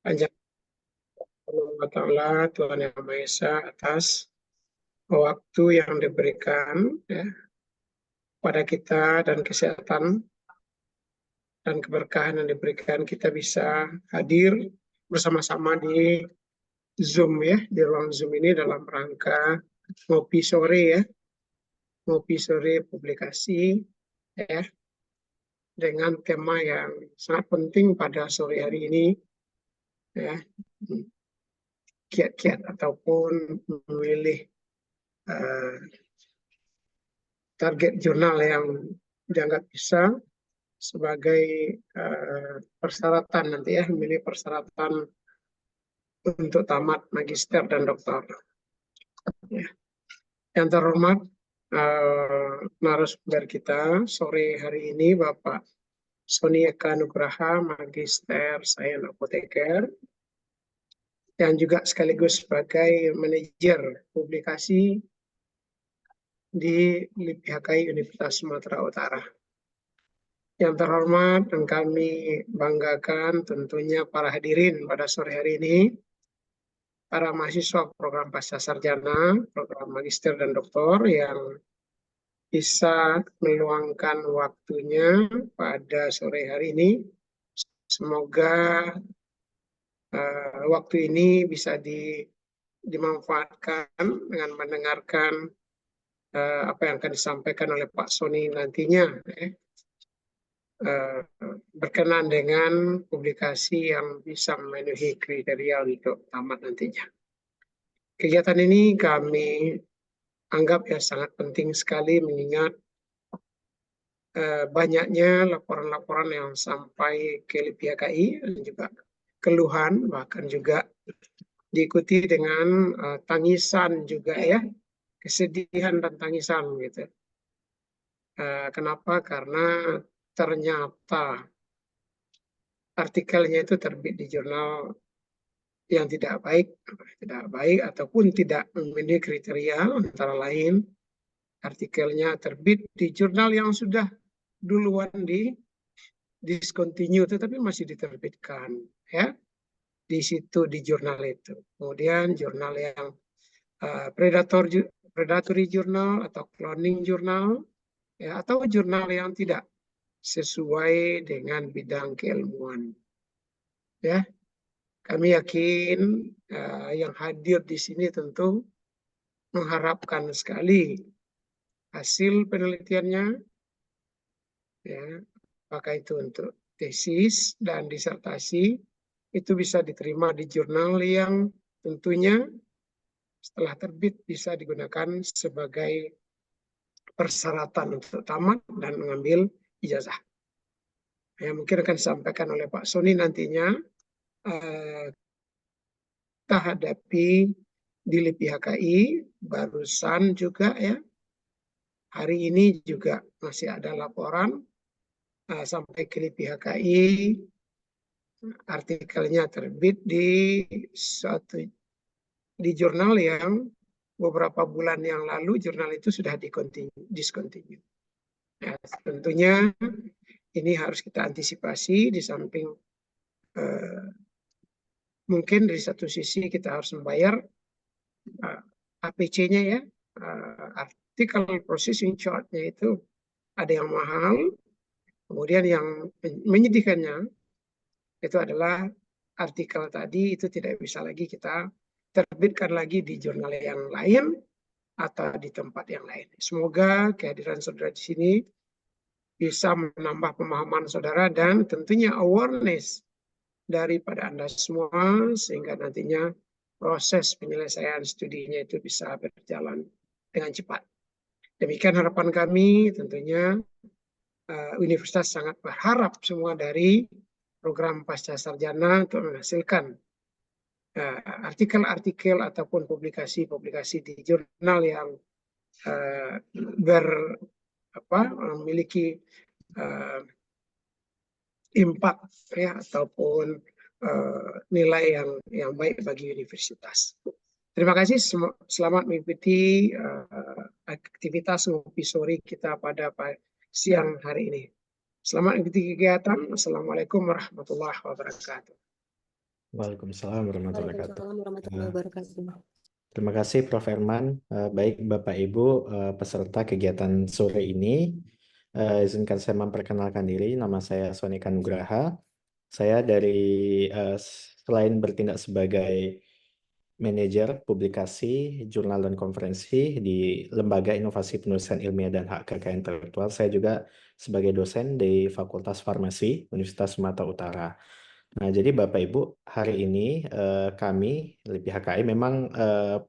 Panjang Allah Ta'ala, Tuhan Yang Maha Esa, atas waktu yang diberikan ya, pada kita dan kesehatan dan keberkahan yang diberikan, kita bisa hadir bersama-sama di Zoom ya, di ruang Zoom ini dalam rangka ngopi sore ya, ngopi sore publikasi ya, dengan tema yang sangat penting pada sore hari ini ya, kiat-kiat ataupun memilih uh, target jurnal yang dianggap bisa sebagai persyaratan nanti ya, memilih persyaratan untuk tamat magister dan doktor. Ya. Yang terhormat narasumber kita sore hari ini Bapak Sony Eka Nugraha, Magister Sains Apoteker, yang juga sekaligus sebagai manajer publikasi di LIPI Universitas Sumatera Utara. Yang terhormat dan kami banggakan tentunya para hadirin pada sore hari ini, para mahasiswa program pasca sarjana, program magister dan doktor yang bisa meluangkan waktunya pada sore hari ini. Semoga waktu ini bisa dimanfaatkan dengan mendengarkan apa yang akan disampaikan oleh Pak Sony nantinya. Berkenan dengan publikasi yang bisa memenuhi kriteria untuk tamat nantinya. Kegiatan ini kami anggap ya sangat penting sekali mengingat banyaknya laporan-laporan yang sampai ke LIPI dan juga keluhan, bahkan juga diikuti dengan tangisan juga ya, kesedihan dan tangisan gitu. Kenapa? Karena ternyata artikelnya itu terbit di jurnal yang tidak baik ataupun tidak memenuhi kriteria, antara lain artikelnya terbit di jurnal yang sudah duluan di discontinue tetapi masih diterbitkan ya di situ di jurnal itu. Kemudian jurnal yang predatory journal atau cloning journal ya, atau jurnal yang tidak sesuai dengan bidang keilmuan ya. Kami yakin yang hadir di sini tentu mengharapkan sekali hasil penelitiannya ya, apakah itu untuk tesis dan disertasi itu bisa diterima di jurnal yang tentunya setelah terbit bisa digunakan sebagai persyaratan untuk tamat dan mengambil ijazah. Ya, mungkin akan disampaikan oleh Pak Sony nantinya. Kita hadapi di LIPI barusan juga ya. Hari ini juga masih ada laporan sampai ke LIPI, artikelnya terbit di jurnal yang beberapa bulan yang lalu jurnal itu sudah discontinue. Ya, tentunya ini harus kita antisipasi di samping mungkin dari satu sisi kita harus membayar APC-nya ya, artikel processing charge-nya itu ada yang mahal. Kemudian yang menyedihkannya itu adalah artikel tadi itu tidak bisa lagi kita terbitkan lagi di jurnal yang lain atau di tempat yang lain. Semoga kehadiran saudara di sini bisa menambah pemahaman saudara dan tentunya awareness daripada Anda semua sehingga nantinya proses penyelesaian studinya itu bisa berjalan dengan cepat. Demikian harapan kami, tentunya universitas sangat berharap semua dari program pasca sarjana untuk menghasilkan artikel-artikel ataupun publikasi-publikasi di jurnal yang memiliki impact ya ataupun nilai yang baik bagi universitas. Terima kasih, selamat mengikuti aktivitas ngopi sore kita pada siang hari ini. Selamat mengikuti kegiatan. Assalamualaikum warahmatullahi wabarakatuh. Waalaikumsalam warahmatullahi wabarakatuh. Waalaikumsalam warahmatullahi Eh, wabarakatuh. Terima kasih Prof. Herman. Baik Bapak Ibu peserta kegiatan sore ini. Izinkan saya memperkenalkan diri. Nama saya Sonika Nugraha. Saya dari selain bertindak sebagai manajer publikasi, jurnal dan konferensi di Lembaga Inovasi Penulisan Ilmiah dan Hak Kekayaan Intelektual, saya juga sebagai dosen di Fakultas Farmasi Universitas Sumatera Utara. Nah, jadi Bapak Ibu, hari ini kami dari pihak KAI memang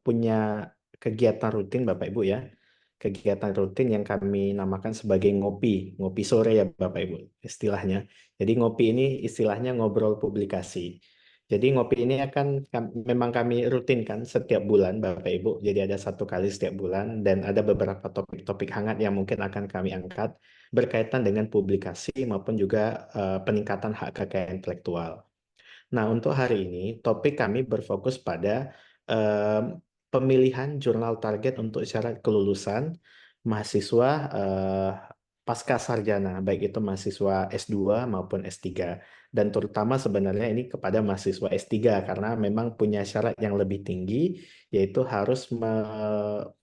punya kegiatan rutin Bapak Ibu ya. Kegiatan rutin yang kami namakan sebagai ngopi, ngopi sore ya Bapak Ibu istilahnya. Jadi ngopi ini istilahnya ngobrol publikasi. Jadi ngopi ini akan memang kami rutinkan setiap bulan Bapak Ibu. Jadi ada satu kali setiap bulan dan ada beberapa topik-topik hangat yang mungkin akan kami angkat berkaitan dengan publikasi maupun juga peningkatan hak kekayaan intelektual. Nah, untuk hari ini topik kami berfokus pada em, pemilihan jurnal target untuk syarat kelulusan mahasiswa pasca sarjana, baik itu mahasiswa S2 maupun S3. Dan terutama sebenarnya ini kepada mahasiswa S3 karena memang punya syarat yang lebih tinggi, yaitu harus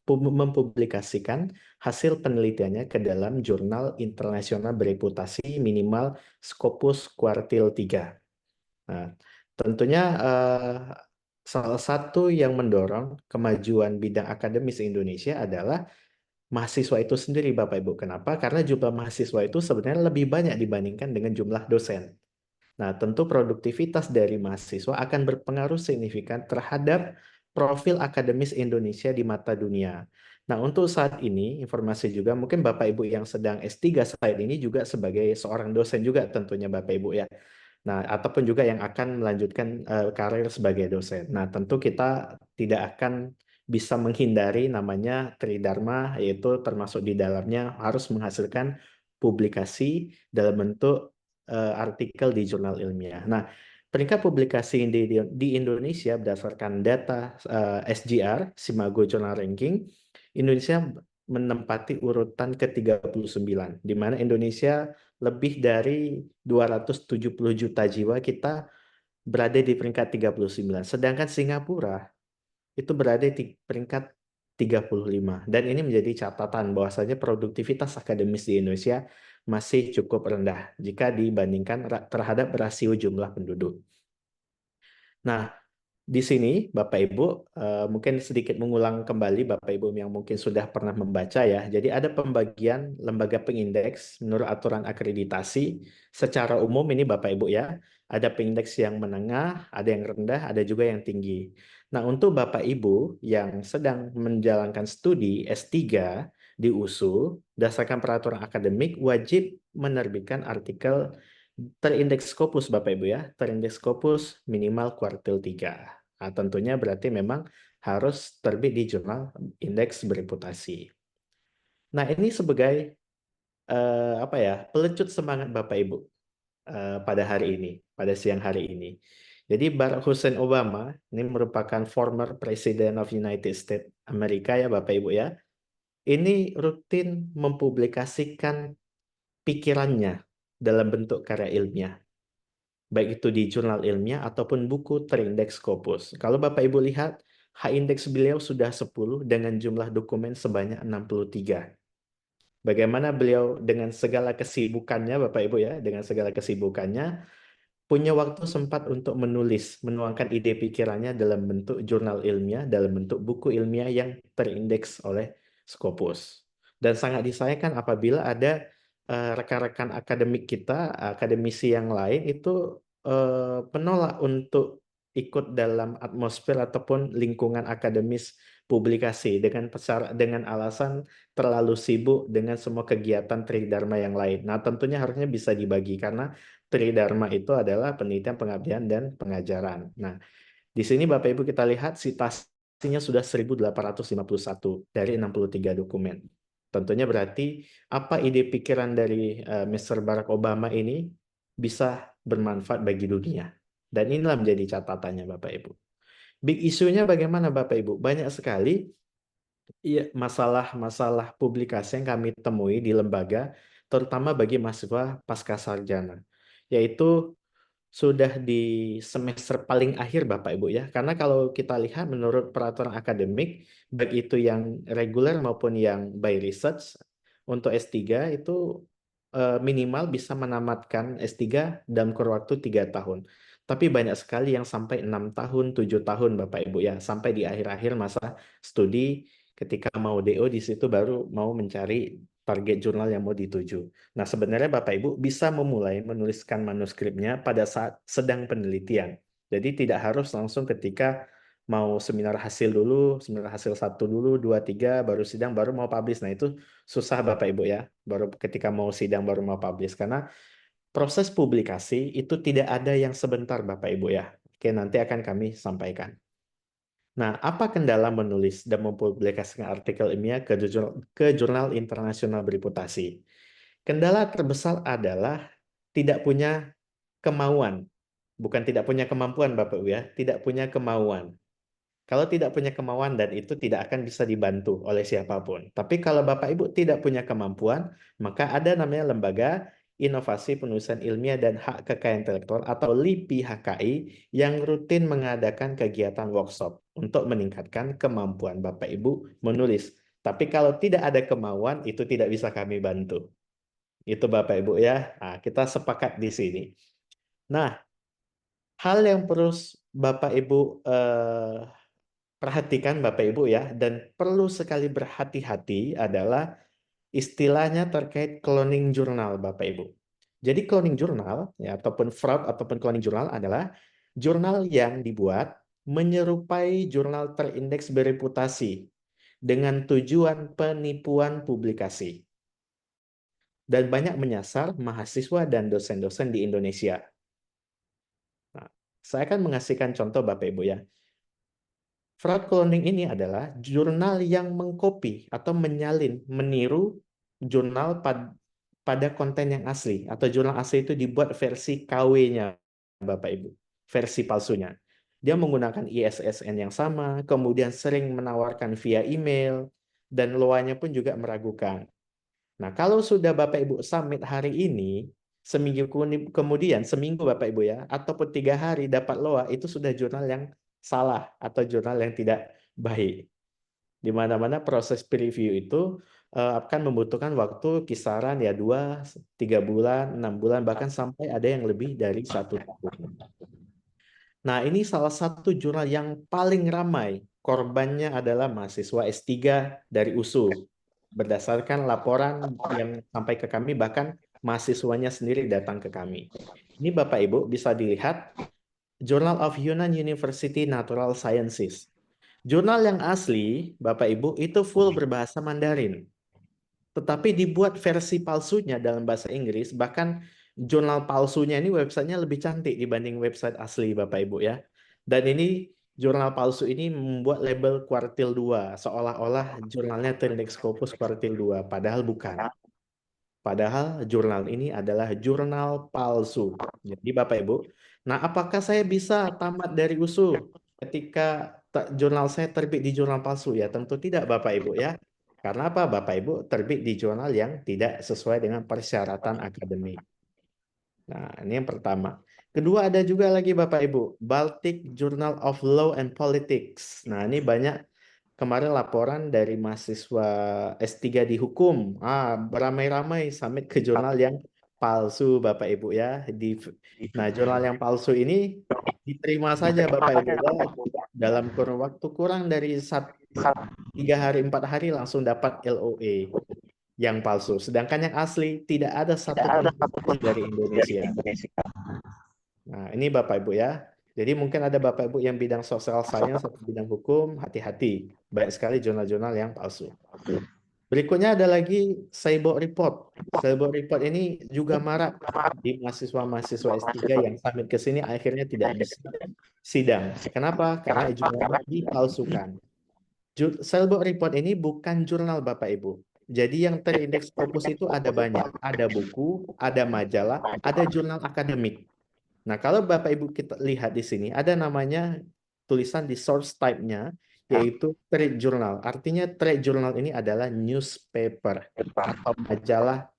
mempublikasikan hasil penelitiannya ke dalam jurnal internasional bereputasi minimal Scopus Quartil 3. Nah, tentunya salah satu yang mendorong kemajuan bidang akademis Indonesia adalah mahasiswa itu sendiri, Bapak Ibu. Kenapa? Karena jumlah mahasiswa itu sebenarnya lebih banyak dibandingkan dengan jumlah dosen. Nah, tentu produktivitas dari mahasiswa akan berpengaruh signifikan terhadap profil akademis Indonesia di mata dunia. Nah, untuk saat ini, informasi juga mungkin Bapak Ibu yang sedang S3 saat ini juga sebagai seorang dosen juga tentunya Bapak Ibu ya. Nah, ataupun juga yang akan melanjutkan karir sebagai dosen. Nah, tentu kita tidak akan bisa menghindari namanya Tridharma, yaitu termasuk di dalamnya harus menghasilkan publikasi dalam bentuk artikel di jurnal ilmiah. Nah, peringkat publikasi di Indonesia berdasarkan data SJR, Simago Journal Ranking, Indonesia menempati urutan ke-39, di mana Indonesia lebih dari 270 juta jiwa kita berada di peringkat 39. Sedangkan Singapura itu berada di peringkat 35. Dan ini menjadi catatan bahwasanya produktivitas akademis di Indonesia masih cukup rendah jika dibandingkan terhadap rasio jumlah penduduk. Nah, di sini Bapak Ibu mungkin sedikit mengulang kembali Bapak Ibu yang mungkin sudah pernah membaca ya. Jadi ada pembagian lembaga pengindeks menurut aturan akreditasi secara umum ini Bapak Ibu ya. Ada pengindeks yang menengah, ada yang rendah, ada juga yang tinggi. Nah, untuk Bapak Ibu yang sedang menjalankan studi S3 di USU, berdasarkan peraturan akademik wajib menerbitkan artikel terindeks Scopus Bapak Ibu ya, terindeks Scopus minimal kuartil 3. Nah, tentunya berarti memang harus terbit di jurnal indeks bereputasi. Nah, ini sebagai apa ya, pelecut semangat Bapak Ibu pada hari ini, pada siang hari ini. Jadi Barack Hussein Obama ini merupakan former President of United States Amerika ya Bapak Ibu ya. Ini rutin mempublikasikan pikirannya dalam bentuk karya ilmiah, baik itu di jurnal ilmiah ataupun buku terindeks Scopus. Kalau Bapak Ibu lihat, H-index beliau sudah 10 dengan jumlah dokumen sebanyak 63. Bagaimana beliau dengan segala kesibukannya, Bapak Ibu ya, dengan segala kesibukannya, punya waktu sempat untuk menulis, menuangkan ide pikirannya dalam bentuk jurnal ilmiah, dalam bentuk buku ilmiah yang terindeks oleh Scopus. Dan sangat disayangkan apabila ada rekan-rekan akademik kita, akademisi yang lain itu menolak untuk ikut dalam atmosfer ataupun lingkungan akademis publikasi dengan alasan terlalu sibuk dengan semua kegiatan Tridharma yang lain. Nah, tentunya harusnya bisa dibagi karena Tridharma itu adalah penelitian, pengabdian, dan pengajaran. Nah, di sini Bapak Ibu kita lihat citasinya sudah 1851 dari 63 dokumen. Tentunya berarti apa ide pikiran dari Mr. Barack Obama ini bisa bermanfaat bagi dunia. Dan inilah menjadi catatannya Bapak Ibu. Big isunya bagaimana Bapak Ibu? Banyak sekali iya, masalah-masalah publikasi yang kami temui di lembaga, terutama bagi mahasiswa pasca sarjana, yaitu sudah di semester paling akhir Bapak Ibu ya. Karena kalau kita lihat menurut peraturan akademik, baik itu yang reguler maupun yang by research, untuk S3 itu minimal bisa menamatkan S3 dalam kurun waktu 3 tahun. Tapi banyak sekali yang sampai 6 tahun, 7 tahun Bapak Ibu ya. Sampai di akhir-akhir masa studi ketika mau DO di situ baru mau mencari target jurnal yang mau dituju. Nah, sebenarnya Bapak Ibu bisa memulai menuliskan manuskripnya pada saat sedang penelitian. Jadi tidak harus langsung ketika mau seminar hasil dulu, seminar hasil 1 dulu, 2, 3, baru sidang, baru mau publish. Nah, itu susah Bapak Ibu ya. Baru ketika mau sidang, baru mau publish. Karena proses publikasi itu tidak ada yang sebentar Bapak Ibu ya. Oke, nanti akan kami sampaikan. Nah, apa kendala menulis dan mempublikasikan artikel ilmiah ke jurnal internasional bereputasi? Kendala terbesar adalah tidak punya kemauan. Bukan tidak punya kemampuan, Bapak Ibu ya. Tidak punya kemauan. Kalau tidak punya kemauan dan itu tidak akan bisa dibantu oleh siapapun. Tapi kalau Bapak Ibu tidak punya kemampuan, maka ada namanya Lembaga Inovasi Penulisan Ilmiah dan Hak Kekayaan Intelektual atau LIPI HKI yang rutin mengadakan kegiatan workshop untuk meningkatkan kemampuan Bapak Ibu menulis. Tapi kalau tidak ada kemauan, itu tidak bisa kami bantu. Itu Bapak Ibu ya. Nah, kita sepakat di sini. Nah, hal yang perlu Bapak Ibu perhatikan Bapak Ibu ya, dan perlu sekali berhati-hati adalah istilahnya terkait cloning jurnal Bapak Ibu. Jadi cloning jurnal ya ataupun fraud ataupun cloning jurnal adalah jurnal yang dibuat menyerupai jurnal terindeks bereputasi dengan tujuan penipuan publikasi dan banyak menyasar mahasiswa dan dosen-dosen di Indonesia. Nah, saya akan mengasihkan contoh Bapak Ibu ya. Fraud cloning ini adalah jurnal yang mengcopy atau menyalin, meniru jurnal pada konten yang asli. Atau jurnal asli itu dibuat versi KW-nya, Bapak Ibu. Versi palsunya. Dia menggunakan ISSN yang sama, kemudian sering menawarkan via email, dan loanya pun juga meragukan. Nah, kalau sudah Bapak Ibu submit hari ini, seminggu kemudian, seminggu Bapak Ibu ya, ataupun 3 hari dapat loa, itu sudah jurnal yang salah atau jurnal yang tidak baik. Di mana-mana proses peer review itu akan membutuhkan waktu kisaran ya 2, 3 bulan, 6 bulan, bahkan sampai ada yang lebih dari 1 tahun. Nah, ini salah satu jurnal yang paling ramai. Korbannya adalah mahasiswa S3 dari USU. Berdasarkan laporan yang sampai ke kami, bahkan mahasiswanya sendiri datang ke kami. Ini Bapak Ibu bisa dilihat Journal of Yunnan University Natural Sciences. Jurnal yang asli, Bapak Ibu, itu full berbahasa Mandarin. Tetapi dibuat versi palsunya dalam bahasa Inggris, bahkan jurnal palsunya ini websitenya lebih cantik dibanding website asli Bapak Ibu ya. Dan ini jurnal palsu ini membuat label kuartil 2, seolah-olah jurnalnya terindeks Scopus kuartil 2, padahal bukan. Padahal jurnal ini adalah jurnal palsu. Jadi Bapak Ibu, nah apakah saya bisa tamat dari USU ketika jurnal saya terbit di jurnal palsu? Ya tentu tidak Bapak Ibu ya. Karena apa Bapak Ibu terbit di jurnal yang tidak sesuai dengan persyaratan akademik. Nah ini yang pertama. Kedua ada juga lagi Bapak Ibu, Baltic Journal of Law and Politics. Nah ini banyak kemarin laporan dari mahasiswa S3 di hukum, beramai-ramai submit ke jurnal yang palsu Bapak Ibu ya. Nah, jurnal yang palsu ini diterima saja Bapak Ibu ya. Dalam kurun waktu kurang dari 3 hari 4 hari langsung dapat LOE yang palsu. Sedangkan yang asli tidak ada satupun pun dari Indonesia. Nah, ini Bapak Ibu ya. Jadi mungkin ada Bapak Ibu yang bidang social science atau bidang hukum, hati-hati. Banyak sekali jurnal-jurnal yang palsu. Berikutnya ada lagi Cyborg Report. Cyborg Report ini juga marak di mahasiswa-mahasiswa S3 yang submit ke sini akhirnya tidak bisa sidang. Kenapa? Karena jurnalnya dipalsukan. Cyborg Report ini bukan jurnal Bapak Ibu. Jadi yang terindeks Scopus itu ada banyak. Ada buku, ada majalah, ada jurnal akademik. Nah, kalau Bapak Ibu kita lihat di sini, ada namanya tulisan di source type-nya, yaitu trade journal. Artinya trade journal ini adalah newspaper atau majalah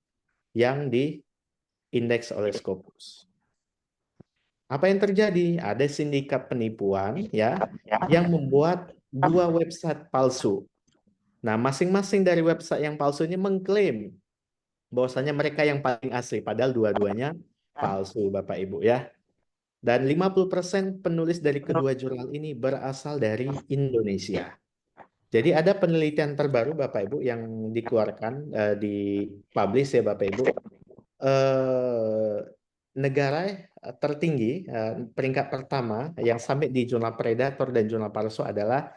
yang diindeks oleh Scopus. Apa yang terjadi? Ada sindikat penipuan ya yang membuat dua website palsu. Nah, masing-masing dari website yang palsu ini mengklaim bahwasanya mereka yang paling asli, padahal dua-duanya palsu, Bapak Ibu ya. Dan 50% penulis dari kedua jurnal ini berasal dari Indonesia. Jadi ada penelitian terbaru Bapak Ibu yang dikeluarkan dipublish ya Bapak Ibu. Eh, negara tertinggi peringkat pertama yang sampai di jurnal Predator dan jurnal palsu adalah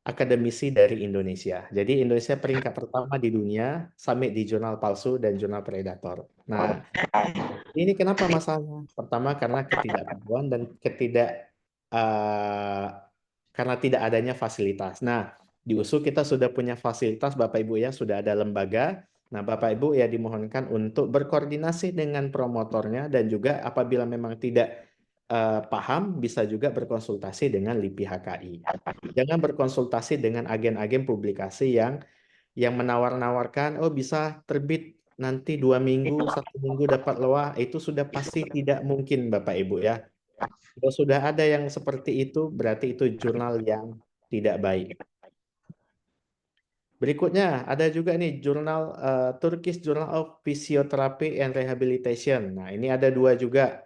akademisi dari Indonesia. Jadi Indonesia peringkat pertama di dunia sampai di jurnal palsu dan jurnal Predator. Nah, ini kenapa masalahnya? Pertama karena ketidaktahuan dan eh, karena tidak adanya fasilitas. Nah, di USU kita sudah punya fasilitas Bapak Ibu ya, sudah ada lembaga. Nah, Bapak Ibu ya dimohonkan untuk berkoordinasi dengan promotornya dan juga apabila memang tidak paham bisa juga berkonsultasi dengan LIPI HKI. Jangan berkonsultasi dengan agen-agen publikasi yang menawar-nawarkan, oh bisa terbit nanti 2 minggu, 1 minggu dapat loah, itu sudah pasti tidak mungkin Bapak Ibu ya. Kalau sudah ada yang seperti itu, berarti itu jurnal yang tidak baik. Berikutnya ada juga nih jurnal Turkish Journal of Physiotherapy and Rehabilitation. Nah ini ada dua juga.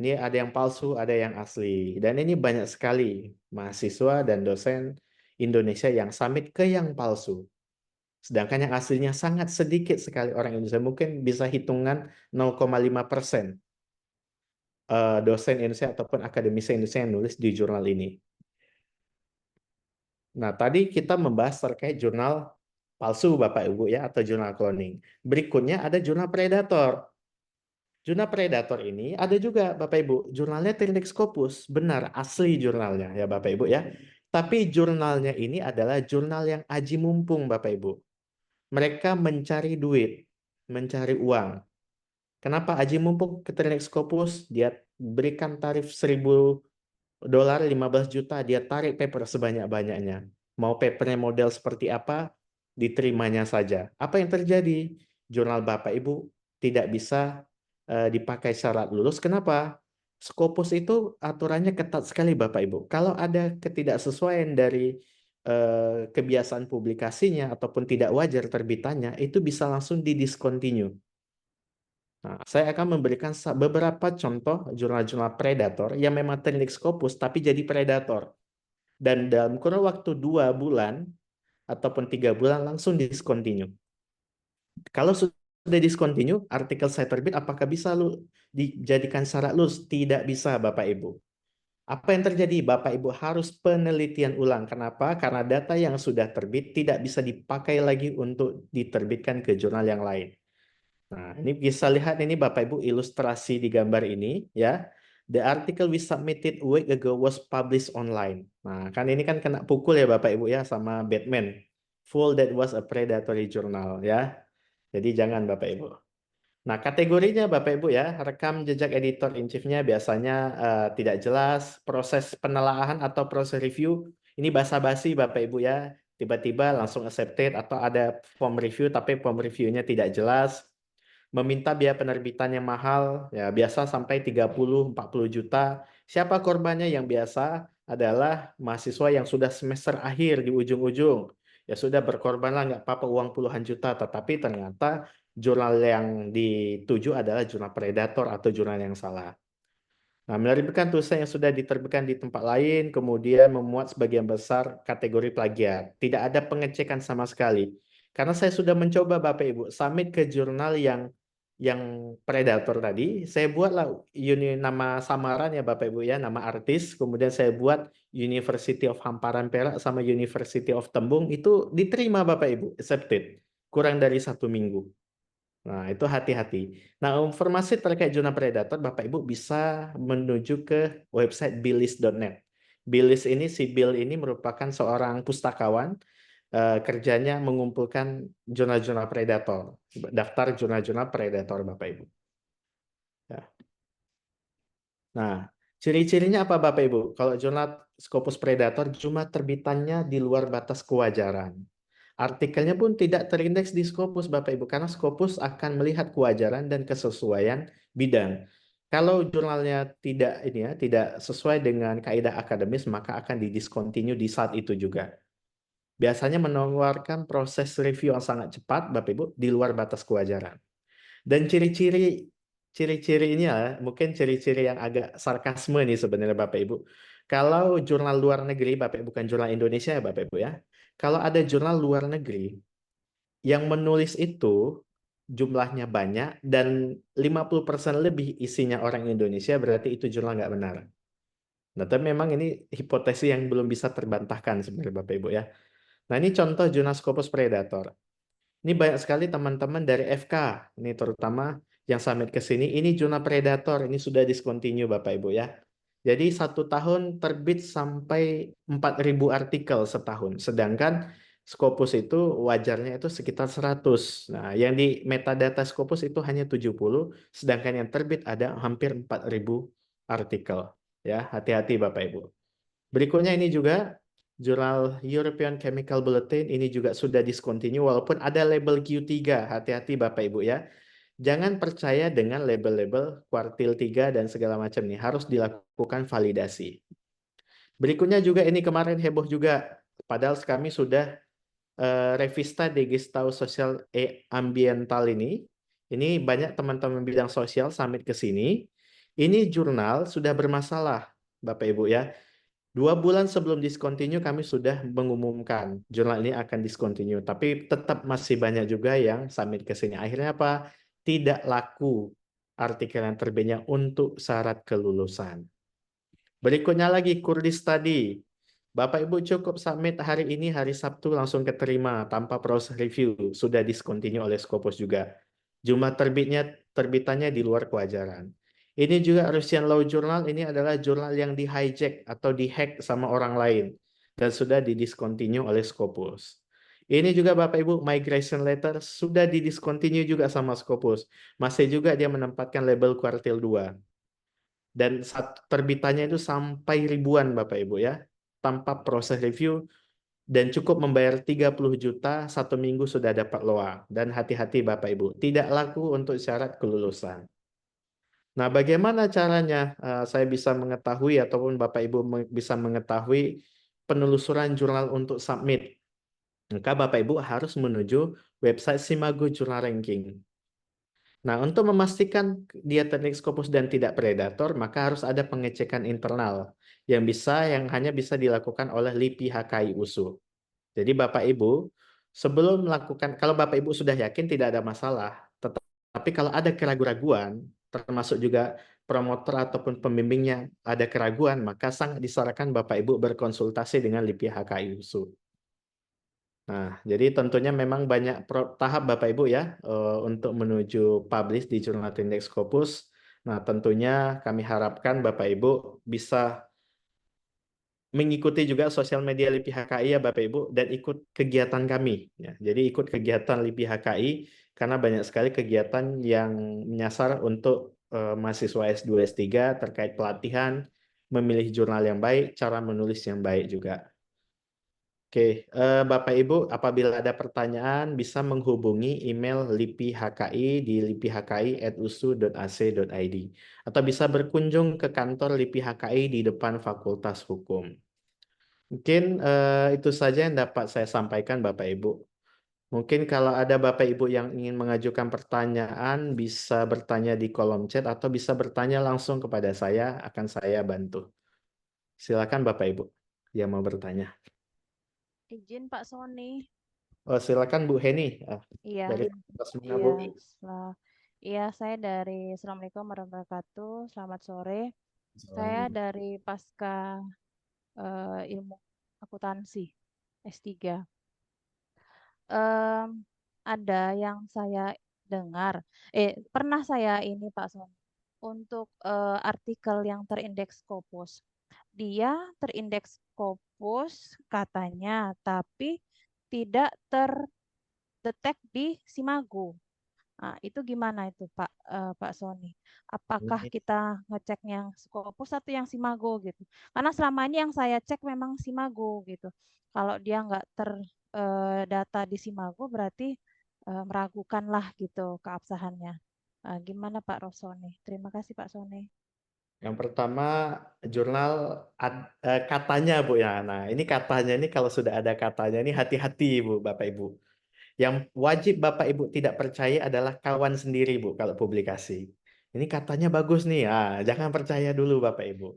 Ini ada yang palsu, ada yang asli. Dan ini banyak sekali mahasiswa dan dosen Indonesia yang submit ke yang palsu. Sedangkan yang aslinya sangat sedikit sekali orang Indonesia, mungkin bisa hitungan 0,5% dosen Indonesia ataupun akademisi Indonesia yang nulis di jurnal ini. Nah, tadi kita membahas terkait jurnal palsu Bapak Ibu ya atau jurnal cloning. Berikutnya ada jurnal predator. Jurnal predator ini ada juga Bapak Ibu, jurnalnya Trinix Scopus, benar asli jurnalnya ya Bapak Ibu ya. Tapi jurnalnya ini adalah jurnal yang aji mumpung Bapak Ibu. Mereka mencari duit, mencari uang. Kenapa aji mumpung ke Trinix Scopus? Dia berikan tarif $1.000, 15 juta, dia tarik paper sebanyak-banyaknya. Mau papernya model seperti apa, diterimanya saja. Apa yang terjadi? Jurnal Bapak Ibu tidak bisa dipakai syarat lulus. Kenapa? Scopus itu aturannya ketat sekali Bapak Ibu. Kalau ada ketidaksesuaian dari kebiasaan publikasinya ataupun tidak wajar terbitannya, itu bisa langsung didiscontinue. Nah, saya akan memberikan beberapa contoh jurnal-jurnal predator yang memang teknik Scopus tapi jadi predator. Dan dalam kurun waktu 2 bulan ataupun 3 bulan langsung discontinue. Kalau sudah discontinue, artikel saya terbit, apakah bisa dijadikan syarat lulus? Tidak bisa, Bapak Ibu. Apa yang terjadi? Bapak Ibu harus penelitian ulang. Kenapa? Karena data yang sudah terbit tidak bisa dipakai lagi untuk diterbitkan ke jurnal yang lain. Nah, ini bisa lihat ini Bapak Ibu ilustrasi di gambar ini ya. The article we submitted a week ago was published online. Nah, kan ini kan kena pukul ya Bapak Ibu ya sama Batman. Full that was a predatory journal ya. Jadi jangan Bapak Ibu. Nah, kategorinya Bapak Ibu ya, rekam jejak editor in chief-nya biasanya tidak jelas, proses penelaahan atau proses review ini basa-basi Bapak Ibu ya. Tiba-tiba langsung accepted atau ada form review tapi form review-nya tidak jelas. Meminta biaya penerbitan yang mahal, ya biasa sampai 30-40 juta. Siapa korbannya? Yang biasa adalah mahasiswa yang sudah semester akhir di ujung-ujung. Ya sudah berkorbanlah nggak apa-apa uang puluhan juta, tetapi ternyata jurnal yang dituju adalah jurnal predator atau jurnal yang salah. Nah, menerbitkan tulisan yang sudah diterbitkan di tempat lain, kemudian memuat sebagian besar kategori plagiat. Tidak ada pengecekan sama sekali. Karena saya sudah mencoba Bapak Ibu, submit ke jurnal yang predator tadi, saya buatlah nama samaran ya Bapak Ibu ya, nama artis, kemudian saya buat University of Hamparan Perak sama University of Tembung, itu diterima Bapak Ibu, accepted. Kurang dari 1 minggu. Nah, itu hati-hati. Nah, informasi terkait jurnal predator, Bapak Ibu bisa menuju ke website billis.net. Billis ini, si Bill ini merupakan seorang pustakawan, kerjanya mengumpulkan jurnal-jurnal predator, daftar jurnal-jurnal predator, Bapak Ibu. Ya. Nah, ciri-cirinya apa Bapak Ibu? Kalau jurnal Scopus Predator cuma terbitannya di luar batas kewajaran. Artikelnya pun tidak terindeks di Scopus Bapak Ibu karena Scopus akan melihat kewajaran dan kesesuaian bidang. Kalau jurnalnya tidak sesuai dengan kaidah akademis, maka akan didiscontinue di saat itu juga. Biasanya menawarkan proses review yang sangat cepat, Bapak Ibu, di luar batas kewajaran. Dan ciri-cirinya mungkin ciri-ciri yang agak sarkasme nih sebenarnya Bapak Ibu. Kalau jurnal luar negeri, Bapak Ibu, bukan jurnal Indonesia ya Bapak Ibu ya. Kalau ada jurnal luar negeri yang menulis itu jumlahnya banyak dan 50% lebih isinya orang Indonesia, berarti itu jurnal nggak benar. Nah, tapi memang ini hipotesis yang belum bisa terbantahkan sebenarnya Bapak Ibu ya. Nah, ini contoh jurnal Scopus Predator. Ini banyak sekali teman-teman dari FK, ini terutama yang summit ke sini, ini jurnal Predator, ini sudah discontinue Bapak Ibu ya. Jadi 1 tahun terbit sampai 4.000 artikel setahun, sedangkan Scopus itu wajarnya itu sekitar 100. Nah, yang di metadata Scopus itu hanya 70, sedangkan yang terbit ada hampir 4.000 artikel. Ya, hati-hati Bapak Ibu. Berikutnya ini juga jurnal European Chemical Bulletin, ini juga sudah discontinue walaupun ada label Q3. Hati-hati Bapak Ibu ya. Jangan percaya dengan label-label kuartil 3 dan segala macam nih. Harus dilakukan validasi. Berikutnya juga ini kemarin heboh juga. Padahal kami sudah Revista de Gestalt Sosial e Ambiental ini. Ini banyak teman-teman bidang sosial summit ke sini. Ini jurnal sudah bermasalah Bapak Ibu ya. 2 bulan sebelum discontinue kami sudah mengumumkan jurnal ini akan discontinue, tapi tetap masih banyak juga yang submit ke sini. Akhirnya apa? Tidak laku artikel yang terbitnya untuk syarat kelulusan. Berikutnya lagi Kurdi Study. Bapak Ibu cukup submit hari ini, hari Sabtu langsung keterima tanpa proses review. Sudah discontinue oleh Scopus juga. Jumlah terbitannya di luar kewajaran. Ini juga Russian Law Journal, ini adalah jurnal yang di hijack atau dihack sama orang lain dan sudah didiscontinue oleh Scopus. Ini juga Bapak Ibu Migration Letter sudah didiscontinue juga sama Scopus. Masih juga dia menempatkan label kuartil 2. Dan terbitannya itu sampai ribuan Bapak Ibu ya, tanpa proses review dan cukup membayar 30 juta 1 minggu sudah dapat loa. Dan hati-hati Bapak Ibu, tidak laku untuk syarat kelulusan. Nah, bagaimana caranya saya bisa mengetahui ataupun Bapak Ibu bisa mengetahui penelusuran jurnal untuk submit? Maka Bapak Ibu harus menuju website Simago Journal Ranking. Nah, untuk memastikan dia teknik Scopus dan tidak predator, maka harus ada pengecekan internal yang hanya bisa dilakukan oleh LIPI HKI USU. Jadi Bapak Ibu, sebelum melakukan, kalau Bapak Ibu sudah yakin tidak ada masalah, tapi kalau ada keraguan-raguan, termasuk juga promotor ataupun pembimbingnya ada keraguan, maka sangat disarankan Bapak Ibu berkonsultasi dengan LIPI HKI USU. Nah, jadi tentunya memang banyak tahap Bapak Ibu ya untuk menuju publish di Jurnal Tindex Scopus. Nah, tentunya kami harapkan Bapak Ibu bisa mengikuti juga sosial media LIPI HKI ya Bapak Ibu dan ikut kegiatan kami ya. Jadi ikut kegiatan LIPI HKI karena banyak sekali kegiatan yang menyasar untuk mahasiswa S2 S3 terkait pelatihan, memilih jurnal yang baik, cara menulis yang baik juga. Oke, Bapak Ibu, apabila ada pertanyaan bisa menghubungi email LIPI HKI di lipihki@usu.ac.id atau bisa berkunjung ke kantor LIPI HKI di depan Fakultas Hukum. Mungkin itu saja yang dapat saya sampaikan Bapak Ibu. Mungkin kalau ada Bapak Ibu yang ingin mengajukan pertanyaan bisa bertanya di kolom chat atau bisa bertanya langsung kepada saya, akan saya bantu. Silakan Bapak Ibu yang mau bertanya. Izin Pak Sony. Oh, silakan Bu Heni. Iya. Dari Tasmina, Iya. Bu. Iya, saya dari Assalamualaikum warahmatullahi wabarakatuh. Selamat sore. Saya dari Pasca Ilmu Akuntansi S3. Ada yang saya dengar, pernah saya ini Pak Sony, untuk artikel yang terindeks Scopus. Dia terindeks Scopus katanya, tapi tidak terdetek di Simago. Nah, itu gimana itu Pak Sony? Apakah kita ngecek yang Scopus atau yang Simago gitu? Karena selama ini yang saya cek memang Simago gitu. Kalau dia nggak terdata di Simago berarti meragukan lah gitu keabsahannya. Gimana Pak Rosone? Terima kasih Pak Sone. Yang pertama jurnal katanya Bu ya. Nah, ini katanya ini kalau sudah ada katanya ini hati-hati Bu, Bapak Ibu. Yang wajib Bapak Ibu tidak percaya adalah kawan sendiri Bu kalau publikasi. Ini katanya bagus nih. Jangan percaya dulu Bapak Ibu.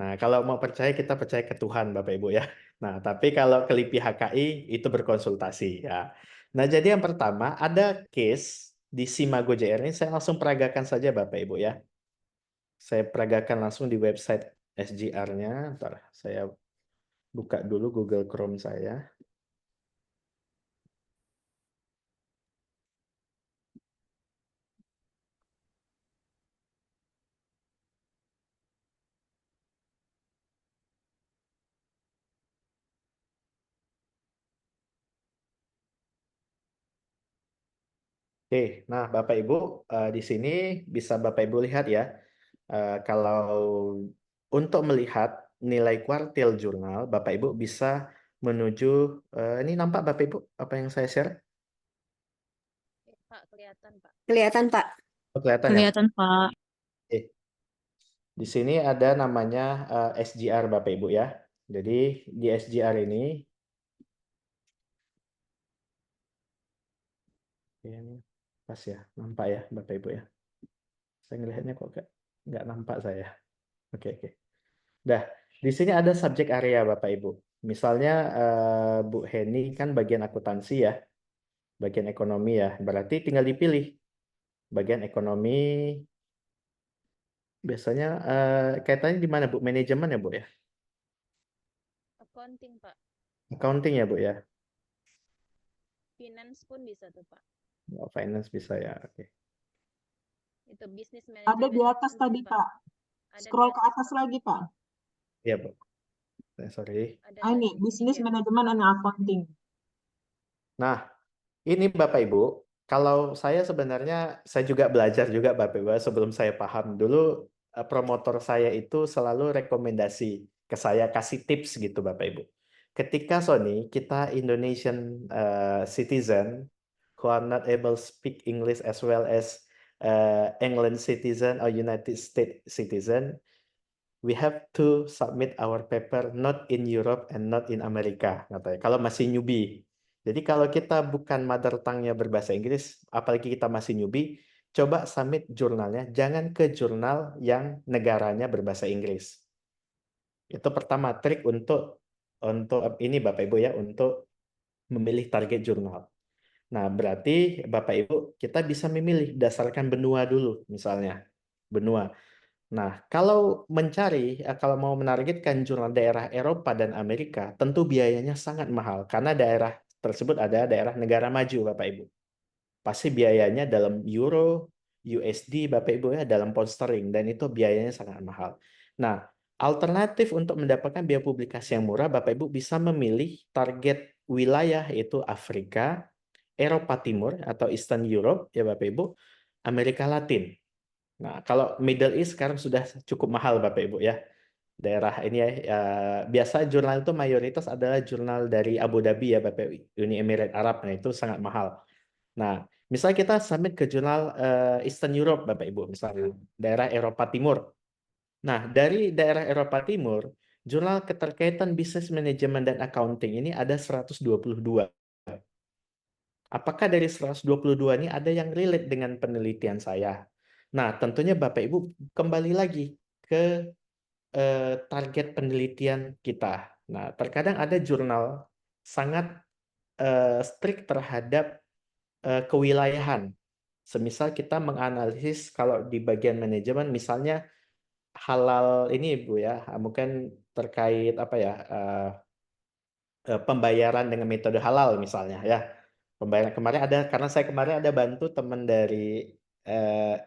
Nah, kalau mau percaya kita percaya ke Tuhan Bapak Ibu ya. Nah, tapi kalau ke LIPI HKI itu berkonsultasi ya. Nah, jadi yang pertama ada case di Simago JR ini saya langsung peragakan saja Bapak Ibu ya. Saya peragakan langsung di website SGR-nya. Ntar saya buka dulu Google Chrome saya. Oke, nah Bapak Ibu di sini bisa Bapak Ibu lihat ya. Kalau untuk melihat nilai kuartil jurnal, Bapak Ibu bisa menuju ini nampak Bapak Ibu apa yang saya share? Pak, kelihatan Pak. Kelihatan, Pak. Oh, kelihatan ya? Kelihatan, Pak. Oke. Di sini ada namanya SGR Bapak Ibu ya. Jadi di SGR ini ini pas ya, nampak ya Bapak Ibu ya. Saya ngelihatnya kok nggak nampak saya. Oke, oke. Dah, di sini ada subjek area Bapak Ibu. Misalnya Bu Heni kan bagian akuntansi ya, bagian ekonomi ya. Berarti tinggal dipilih bagian ekonomi. Biasanya kaitannya di mana Bu? Manajemen ya Bu ya? Accounting Pak. Accounting ya Bu ya? Finance pun bisa tuh Pak. Oh, finance bisa ya. Oke. Itu business Ada management di atas pun tadi, bisa, Pak. Ada Scroll di ke atas lagi, Pak. Iya Bu. Sorry. Ada Ini, tadi. Business Iya. Management and Accounting. Nah, ini Bapak Ibu, kalau saya sebenarnya saya juga belajar juga Bapak Ibu sebelum saya paham dulu promotor saya itu selalu rekomendasi ke saya kasih tips gitu Bapak Ibu. Ketika Sony kita Indonesian citizen who are not able to speak English as well as England citizen or United States citizen, we have to submit our paper not in Europe and not in America, katanya. Kalau masih newbie. Jadi kalau kita bukan mother tongue-nya berbahasa Inggris, apalagi kita masih newbie, coba submit jurnalnya, jangan ke jurnal yang negaranya berbahasa Inggris. Itu pertama trik untuk ini Bapak Ibu ya, untuk memilih target jurnal. Nah, berarti Bapak Ibu kita bisa memilih berdasarkan benua dulu, misalnya. Benua. Nah, kalau kalau mau menargetkan jurnal daerah Eropa dan Amerika, tentu biayanya sangat mahal karena daerah tersebut ada daerah negara maju, Bapak Ibu. Pasti biayanya dalam euro, USD, Bapak Ibu ya, dalam pound sterling, dan itu biayanya sangat mahal. Nah, alternatif untuk mendapatkan biaya publikasi yang murah, Bapak Ibu bisa memilih target wilayah yaitu Afrika, Eropa Timur atau Eastern Europe, ya Bapak Ibu, Amerika Latin. Nah, kalau Middle East sekarang sudah cukup mahal Bapak Ibu ya. Daerah ini ya, biasa jurnal itu mayoritas adalah jurnal dari Abu Dhabi ya Bapak Ibu, Uni Emirat Arab. Nah, itu sangat mahal. Nah, misalnya kita submit ke jurnal Eastern Europe Bapak Ibu, misalnya daerah Eropa Timur. Nah, dari daerah Eropa Timur, jurnal keterkaitan bisnis manajemen dan accounting ini ada 122. Apakah dari 122 ini ada yang relate dengan penelitian saya? Nah, tentunya Bapak Ibu kembali lagi ke target penelitian kita. Nah, terkadang ada jurnal sangat strict terhadap kewilayahan. Semisal kita menganalisis kalau di bagian manajemen, misalnya halal ini Bu ya, mungkin terkait apa ya, pembayaran dengan metode halal misalnya ya. Pembayaran kemarin ada, karena saya kemarin ada bantu teman dari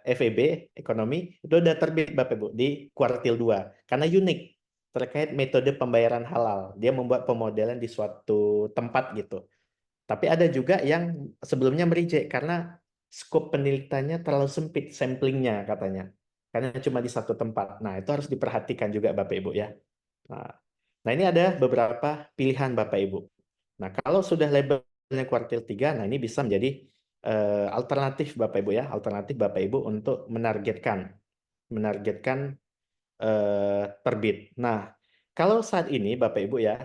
FEB ekonomi, itu udah terbit Bapak Ibu di kuartil 2 karena unik terkait metode pembayaran halal. Dia membuat pemodelan di suatu tempat gitu. Tapi ada juga yang sebelumnya mereject karena skop penelitiannya terlalu sempit samplingnya katanya. Karena cuma di satu tempat. Nah, itu harus diperhatikan juga Bapak Ibu ya. Nah, ini ada beberapa pilihan Bapak Ibu. Nah, kalau sudah labelnya kuartil 3, nah ini bisa menjadi alternatif Bapak Ibu ya, alternatif Bapak Ibu untuk menargetkan terbit. Nah, kalau saat ini Bapak Ibu ya,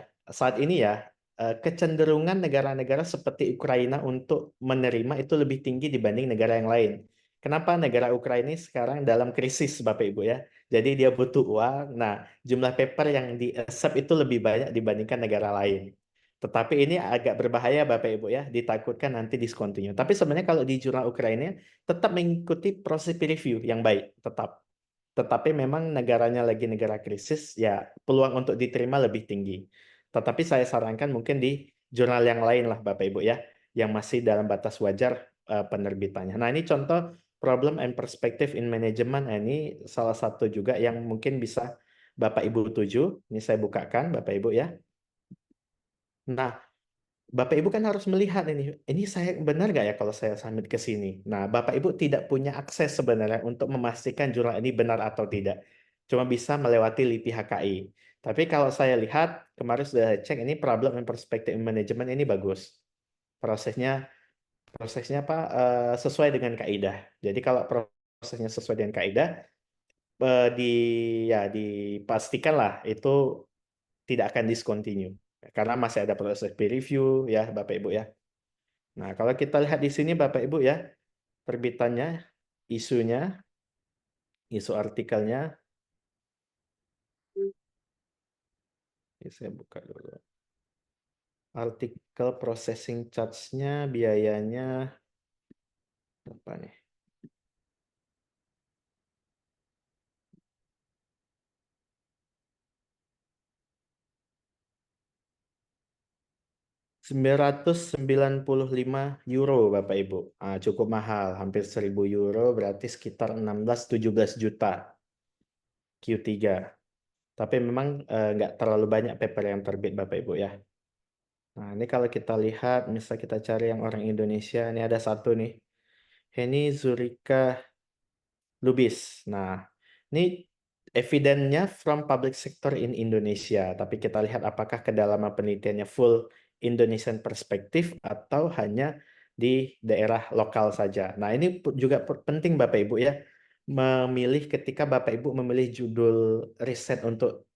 kecenderungan negara-negara seperti Ukraina untuk menerima itu lebih tinggi dibanding negara yang lain. Kenapa negara Ukraina sekarang dalam krisis Bapak Ibu ya? Jadi dia butuh uang. Nah, jumlah paper yang di-accept itu lebih banyak dibandingkan negara lain. Tetapi ini agak berbahaya Bapak Ibu ya, ditakutkan nanti discontinue. Tapi sebenarnya kalau di jurnal Ukraina tetap mengikuti proses peer review yang baik, tetap. Tetapi memang negaranya lagi negara krisis, ya peluang untuk diterima lebih tinggi. Tetapi saya sarankan mungkin di jurnal yang lain lah Bapak Ibu ya, yang masih dalam batas wajar penerbitannya. Nah ini contoh problem and perspective in management. Nah, ini salah satu juga yang mungkin bisa Bapak Ibu tuju. Ini saya bukakan Bapak Ibu ya. Nah, Bapak Ibu kan harus melihat ini saya benar nggak ya kalau saya submit ke sini. Nah, Bapak Ibu tidak punya akses sebenarnya untuk memastikan jurnal ini benar atau tidak. Cuma bisa melewati LIPI HKI. Tapi kalau saya lihat, kemarin sudah cek ini problem and perspective management ini bagus. Prosesnya apa sesuai dengan kaidah. Jadi kalau prosesnya sesuai dengan kaidah, dipastikan lah itu tidak akan discontinue. Karena masih ada proses peer review ya Bapak Ibu ya. Nah, kalau kita lihat di sini Bapak Ibu ya, terbitannya, isunya, isu artikelnya. Ini saya buka dulu. Artikel processing charge-nya, biayanya apa nih? €995 Bapak Ibu. Cukup mahal, hampir 1.000 euro, berarti sekitar 16-17 juta Q3. Tapi memang nggak terlalu banyak paper yang terbit Bapak Ibu ya. Nah ini kalau kita lihat, misal kita cari yang orang Indonesia, ini ada satu nih. Henny Zurika Lubis. Nah, ini evidennya from public sector in Indonesia. Tapi kita lihat apakah kedalaman penelitiannya full Indonesian perspektif atau hanya di daerah lokal saja. Nah, ini juga penting Bapak Ibu ya, memilih ketika Bapak Ibu memilih judul riset untuk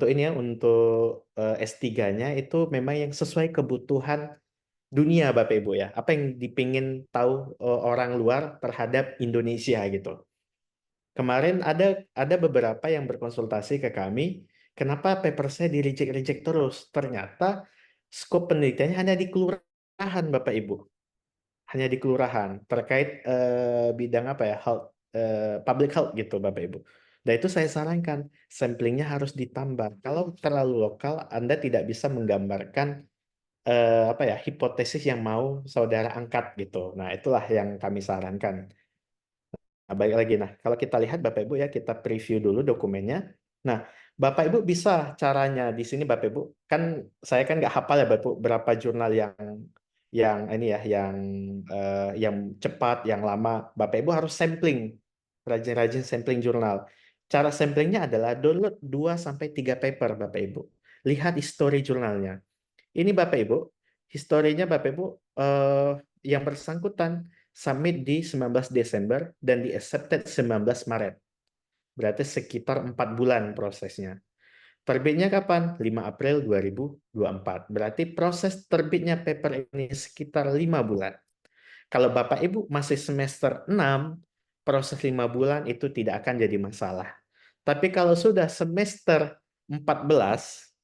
ini ya, untuk S3-nya itu memang yang sesuai kebutuhan dunia Bapak Ibu ya. Apa yang dipingin tahu orang luar terhadap Indonesia gitu. Kemarin ada beberapa yang berkonsultasi ke kami, kenapa paper saya di-reject terus? Ternyata skop penelitiannya hanya di kelurahan Bapak Ibu. Hanya di kelurahan terkait bidang apa ya? Public health gitu Bapak Ibu. Dan itu saya sarankan samplingnya harus ditambah. Kalau terlalu lokal, Anda tidak bisa menggambarkan hipotesis yang mau saudara angkat gitu. Nah, itulah yang kami sarankan. Nah, balik lagi. Nah, kalau kita lihat Bapak Ibu ya, kita preview dulu dokumennya. Nah, Bapak Ibu bisa caranya di sini Bapak Ibu. Kan saya kan nggak hafal ya Bapak Ibu berapa jurnal yang ini ya, yang cepat, yang lama. Bapak Ibu harus sampling. Rajin-rajin sampling jurnal. Cara samplingnya adalah download 2 sampai 3 paper Bapak Ibu. Lihat history jurnalnya. Ini Bapak Ibu, historinya Bapak Ibu yang bersangkutan submit di 19 Desember dan di accepted 19 Maret. Berarti sekitar 4 bulan prosesnya. Terbitnya kapan? 5 April 2024. Berarti proses terbitnya paper ini sekitar 5 bulan. Kalau Bapak Ibu masih semester 6, proses 5 bulan itu tidak akan jadi masalah. Tapi kalau sudah semester 14,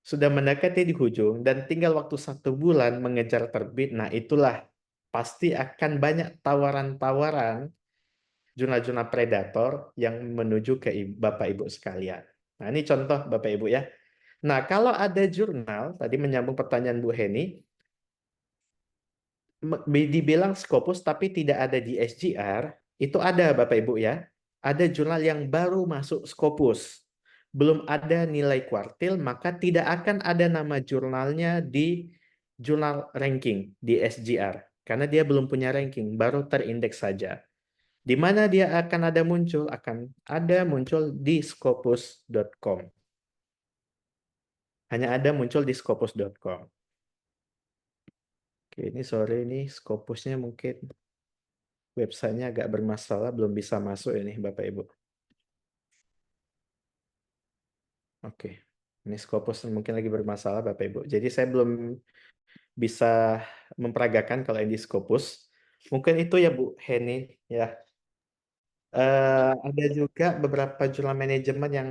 sudah mendekati di ujung dan tinggal waktu 1 bulan mengejar terbit, nah itulah pasti akan banyak tawaran-tawaran jurnal-jurnal predator yang menuju ke Bapak Ibu sekalian. Nah ini contoh Bapak Ibu ya. Nah kalau ada jurnal, tadi menyambung pertanyaan Bu Heni, dibilang Scopus tapi tidak ada di SGR, itu ada Bapak Ibu ya. Ada jurnal yang baru masuk Scopus. Belum ada nilai kuartil, maka tidak akan ada nama jurnalnya di jurnal ranking di SGR. Karena dia belum punya ranking, baru terindeks saja. Di mana dia akan ada muncul? Akan ada muncul di scopus.com. Hanya ada muncul di scopus.com. Oke, ini sorry ini Scopusnya mungkin websitenya agak bermasalah, belum bisa masuk ini Bapak Ibu. Oke, ini Scopus mungkin lagi bermasalah Bapak Ibu. Jadi saya belum bisa memperagakan kalau yang di Scopus. Mungkin itu ya Bu Heni ya. Ada juga beberapa jurnal manajemen yang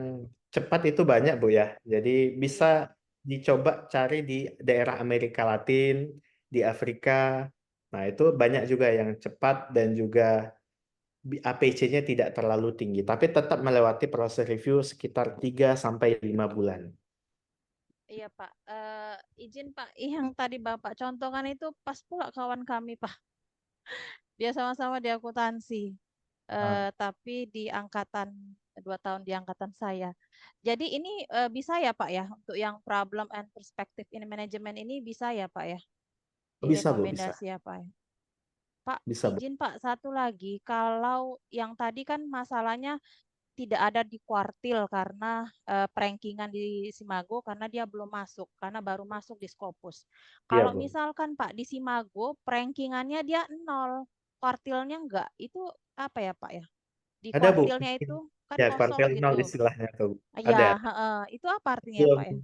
cepat itu banyak Bu ya. Jadi bisa dicoba cari di daerah Amerika Latin, di Afrika. Nah itu banyak juga yang cepat dan juga APC-nya tidak terlalu tinggi. Tapi tetap melewati proses review sekitar 3-5 bulan. Iya Pak, izin Pak, yang tadi Bapak contohkan itu pas pula kawan kami Pak. Dia sama-sama di akuntansi, tapi di angkatan 2 tahun di angkatan saya. Jadi ini bisa ya Pak ya untuk yang problem and perspective in management ini bisa ya Pak ya? Bisa Bu, bisa. Direkomendasi ya Pak ya? Pak, Bisa Bu. izin Pak satu lagi, kalau yang tadi kan masalahnya tidak ada di kuartil karena perankingan di Simago karena dia belum masuk, karena baru masuk di Scopus. Iya Kalau Bu. misalkan Pak di Simago perankingannya dia 0, kuartilnya enggak, itu apa ya Pak ya? Di Ada Bu. kuartilnya itu kan Ya, kosong kuartil 0 gitu. istilahnya tuh. Ya, Ada. itu apa artinya Belum, Pak ya?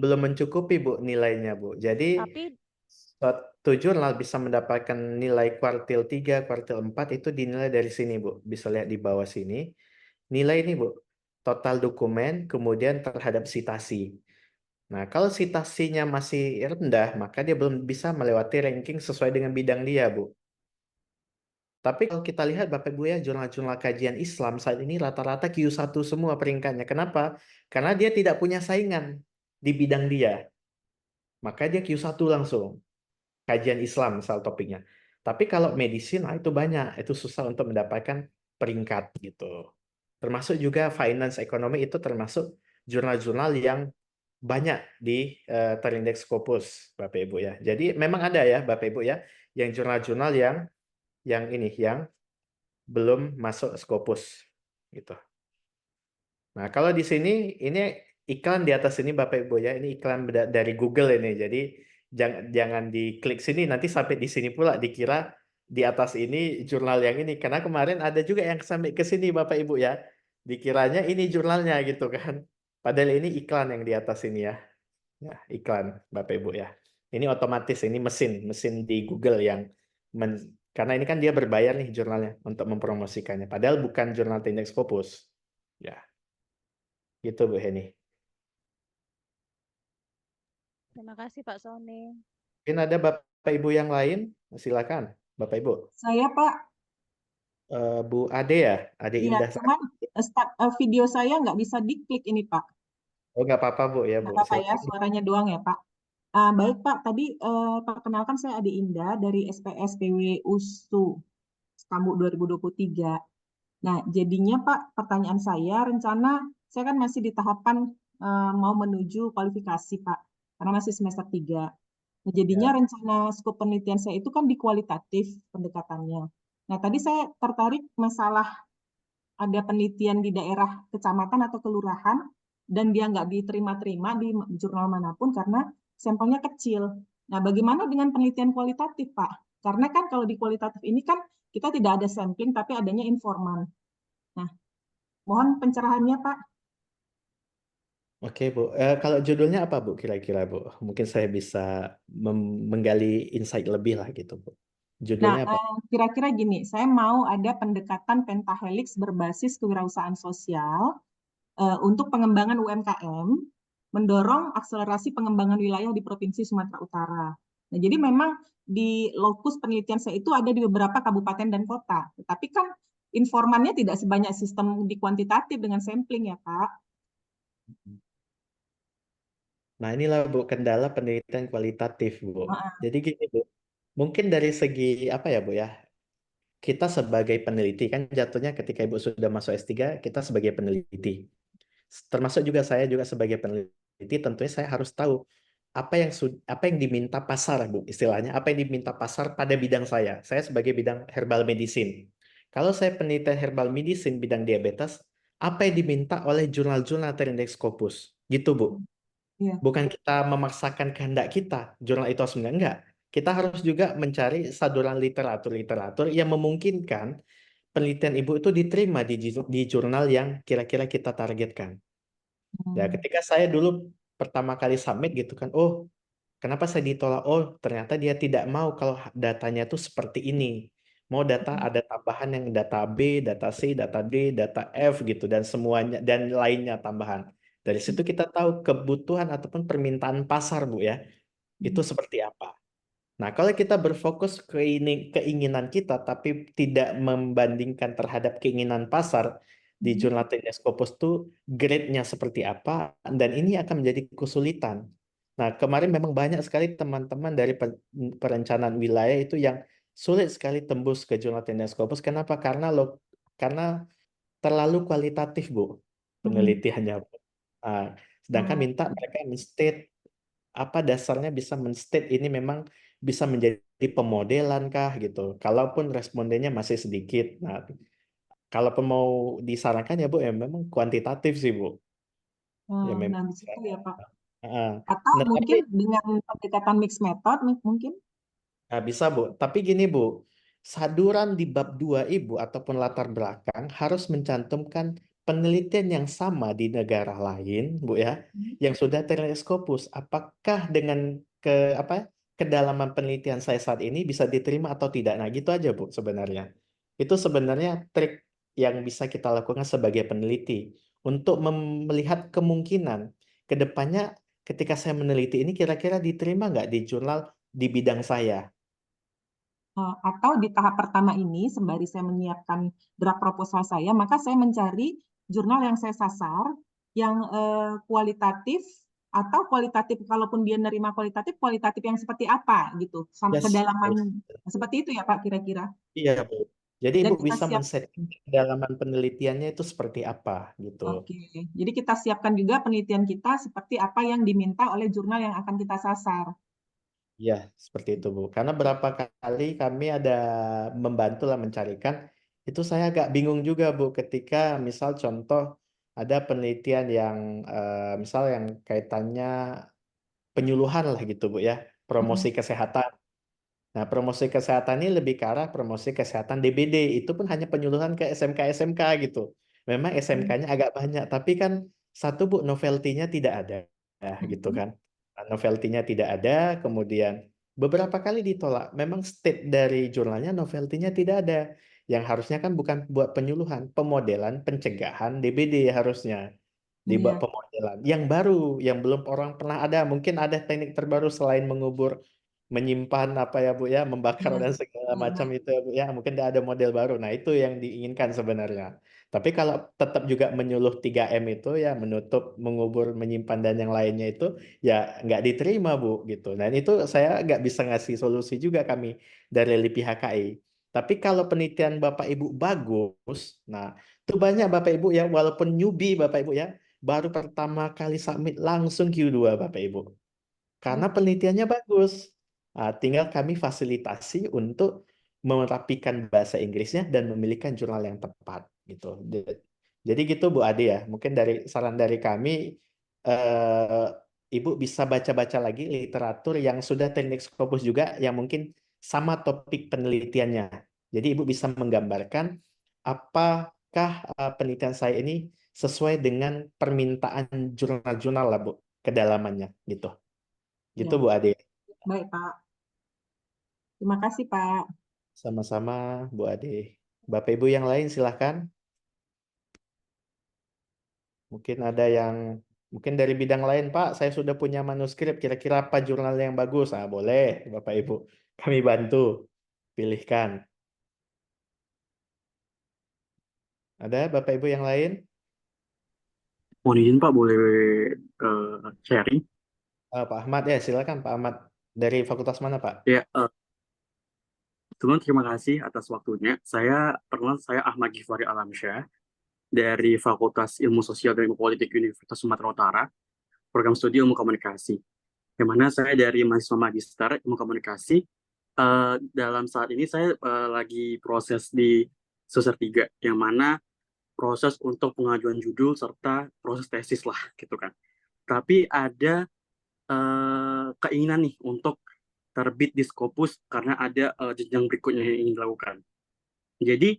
belum mencukupi Bu nilainya Bu. Jadi Tapi suatu jurnal bisa mendapatkan nilai kuartil 3, kuartil 4 itu dinilai dari sini Bu. Bisa lihat di bawah sini. Nilai ini Bu, total dokumen kemudian terhadap citasi. Nah, kalau citasinya masih rendah, maka dia belum bisa melewati ranking sesuai dengan bidang dia, Bu. Tapi kalau kita lihat Bapak Ibu ya, jurnal-jurnal kajian Islam saat ini rata-rata Q1 semua peringkatnya. Kenapa? Karena dia tidak punya saingan di bidang dia. Maka dia Q1 langsung. Kajian Islam misal topiknya. Tapi kalau medicine, itu banyak. Itu susah untuk mendapatkan peringkat gitu. Termasuk juga finance ekonomi itu termasuk jurnal-jurnal yang banyak di terindeks Scopus, Bapak Ibu ya. Jadi memang ada ya Bapak Ibu ya, yang jurnal-jurnal yang belum masuk Scopus gitu. Nah, kalau di sini ini iklan di atas ini Bapak Ibu ya, ini iklan dari Google ini. Jadi jangan diklik sini nanti sampai di sini pula dikira di atas ini jurnal yang ini. Karena kemarin ada juga yang sampai ke sini Bapak Ibu ya. Dikiranya ini jurnalnya gitu kan. Padahal ini iklan yang di atas ini ya. Ya, iklan Bapak Ibu ya. Ini otomatis ini mesin di Google yang karena ini kan dia berbayar nih jurnalnya untuk mempromosikannya. Padahal bukan jurnal Tindex Scopus. Ya, gitu Bu Heni. terima kasih Pak Sony. Mungkin ada Bapak Ibu yang lain? Silakan, Bapak Ibu. Saya Pak, Bu Ade ya? Ade iya, Indah. cuman video saya nggak bisa diklik ini Pak. Oh, nggak apa-apa Bu ya Nggak Bu. apa-apa ya, Silakan. suaranya doang ya Pak. Baik Pak, tadi perkenalkan saya Ade Indah dari SPS PW USU Stambu 2023. Nah, jadinya Pak, pertanyaan saya, rencana saya kan masih di tahapan mau menuju kualifikasi Pak, karena masih semester 3. Nah, jadinya Ya. rencana skop penelitian saya itu kan di kualitatif pendekatannya. Nah, tadi saya tertarik masalah ada penelitian di daerah kecamatan atau kelurahan, dan dia nggak diterima-terima di jurnal manapun karena sampelnya kecil. Nah, bagaimana dengan penelitian kualitatif, Pak? Karena kan kalau di kualitatif ini kan kita tidak ada sampling, tapi adanya informan. Nah, mohon pencerahannya, Pak. Oke Bu. Kalau judulnya apa Bu kira-kira Bu? Mungkin saya bisa menggali insight lebih lah gitu Bu. Nah, Judulnya apa? kira-kira gini, saya mau ada pendekatan pentahelix berbasis kewirausahaan sosial untuk pengembangan UMKM, mendorong akselerasi pengembangan wilayah di Provinsi Sumatera Utara. Nah, jadi memang di lokus penelitian saya itu ada di beberapa kabupaten dan kota, tetapi kan informannya tidak sebanyak sistem di kuantitatif dengan sampling ya, Pak. Nah, inilah Bu kendala penelitian kualitatif Bu. Jadi gini Bu, mungkin dari segi apa ya Bu ya, kita sebagai peneliti kan jatuhnya ketika Ibu sudah masuk S3, kita sebagai peneliti. Termasuk juga saya juga sebagai peneliti, tentunya saya harus tahu apa yang diminta pasar Bu, istilahnya apa yang diminta pasar pada bidang saya. Saya sebagai bidang herbal medicine. Kalau saya penelitian herbal medicine bidang diabetes, apa yang diminta oleh jurnal-jurnal terindeks Scopus? Gitu Bu. Iya. Bukan kita memaksakan kehendak kita, jurnal itu harus enggak. kita harus juga mencari saduran literatur yang memungkinkan penelitian Ibu itu diterima di jurnal yang kira-kira kita targetkan. Ya, ketika saya dulu pertama kali submit gitu kan, oh kenapa saya ditolak? Oh ternyata dia tidak mau kalau datanya tuh seperti ini. Mau data ada tambahan yang data B, data C, data D, data F gitu dan semuanya dan lainnya tambahan. Dari situ kita tahu kebutuhan ataupun permintaan pasar Bu ya, itu seperti apa. Nah, kalau kita berfokus ke keinginan kita, tapi tidak membandingkan terhadap keinginan pasar di jurnal Tennis Scopus itu grade-nya seperti apa, dan ini akan menjadi kesulitan. Nah, kemarin memang banyak sekali teman-teman dari perencanaan wilayah itu yang sulit sekali tembus ke jurnal Tennis Scopus. Kenapa? Karena terlalu kualitatif, Bu, penelitiannya. Bu. Nah, sedangkan minta mereka men-state apa dasarnya bisa men-state ini memang bisa menjadi pemodelan kah gitu. Kalaupun respondennya masih sedikit. Nah, kalaupun mau disarankan ya Bu ya memang kuantitatif sih Bu. Ya memang. Nah, di situ ya Pak. Heeh. Atau Nah, mungkin tapi dengan pendekatan mixed method mungkin. Nah, bisa Bu. Tapi gini Bu, saduran di bab 2 Ibu ataupun latar belakang harus mencantumkan penelitian yang sama di negara lain, Bu ya, yang sudah teleskopus. Apakah dengan apa kedalaman penelitian saya saat ini bisa diterima atau tidak? Nah, gitu aja Bu sebenarnya. Itu sebenarnya trik yang bisa kita lakukan sebagai peneliti untuk melihat kemungkinan ke depannya ketika saya meneliti ini kira-kira diterima nggak di jurnal di bidang saya. Atau di tahap pertama ini, sembari saya menyiapkan draft proposal saya, maka saya mencari jurnal yang saya sasar, yang kualitatif, atau kualitatif, kalaupun dia nerima kualitatif yang seperti apa, gitu. Sampai Yes. kedalaman, seperti itu ya Pak, kira-kira. Iya, Bu. Jadi Dan Ibu kita bisa siap, men-setting kedalaman penelitiannya itu seperti apa, gitu. oke. Jadi kita siapkan juga penelitian kita seperti apa yang diminta oleh jurnal yang akan kita sasar. Ya, seperti itu, Bu. Karena berapa kali kami ada membantu lah mencarikan, itu saya agak bingung juga, Bu, ketika misal contoh ada penelitian yang misal yang kaitannya penyuluhan lah gitu, Bu ya, promosi kesehatan. Nah, promosi kesehatan ini lebih ke arah promosi kesehatan DBD. Itu pun hanya penyuluhan ke SMK-SMK gitu. Memang SMK-nya agak banyak, tapi kan satu, Bu, novelty-nya tidak ada. Gitu kan. Nah, novelty-nya tidak ada, kemudian beberapa kali ditolak. Memang state dari jurnalnya novelty-nya tidak ada. Yang harusnya kan bukan buat penyuluhan, pemodelan, pencegahan DBD harusnya. Dibuat Iya. pemodelan. Yang baru, yang belum orang pernah ada. Mungkin ada teknik terbaru selain mengubur menyimpan apa ya Bu ya, membakar Iya. dan segala macam itu ya Bu ya, mungkin ada model baru. Nah, itu yang diinginkan sebenarnya. Tapi kalau tetap juga menyuluh 3M itu ya menutup, mengubur, menyimpan dan yang lainnya itu ya nggak diterima Bu gitu. Dan itu saya nggak bisa ngasih solusi juga kami dari LIPI HKI. Tapi kalau penelitian Bapak Ibu bagus, nah itu banyak Bapak Ibu ya, walaupun newbie Bapak Ibu ya, baru pertama kali submit langsung Q2 Bapak Ibu. Karena penelitiannya bagus. Nah, tinggal kami fasilitasi untuk merapikan bahasa Inggrisnya dan memilihkan jurnal yang tepat gitu. Jadi gitu Bu Ade ya. Mungkin dari saran dari kami eh, Ibu bisa baca-baca lagi literatur yang sudah teknik Scopus juga yang mungkin sama topik penelitiannya. Jadi Ibu bisa menggambarkan apakah penelitian saya ini sesuai dengan permintaan jurnal-jurnal lah Bu, kedalamannya gitu. Gitu Ya. Bu Ade. Baik Pak. Terima kasih Pak. Sama-sama Bu Ade. Bapak Ibu yang lain silahkan. Mungkin ada yang mungkin dari bidang lain Pak, saya sudah punya manuskrip kira-kira apa jurnal yang bagus. Ah, boleh Bapak Ibu. Kami bantu pilihkan. Ada Bapak Ibu yang lain? Mohon izin Pak, boleh sharing? Pak Ahmad ya, silakan Pak Ahmad. Dari fakultas mana Pak? Ya, teman terima kasih atas waktunya. Saya Ahmad Ghifari Alamsyah dari Fakultas Ilmu Sosial dan Ilmu Politik Universitas Sumatera Utara, program studi Ilmu Komunikasi. Yang mana saya dari mahasiswa magister Ilmu Komunikasi. Dalam saat ini saya lagi proses di semester 3, yang mana proses untuk pengajuan judul serta proses tesis lah, gitu kan. Tapi ada keinginan nih untuk terbit di Scopus karena ada jenjang berikutnya yang ingin dilakukan. Jadi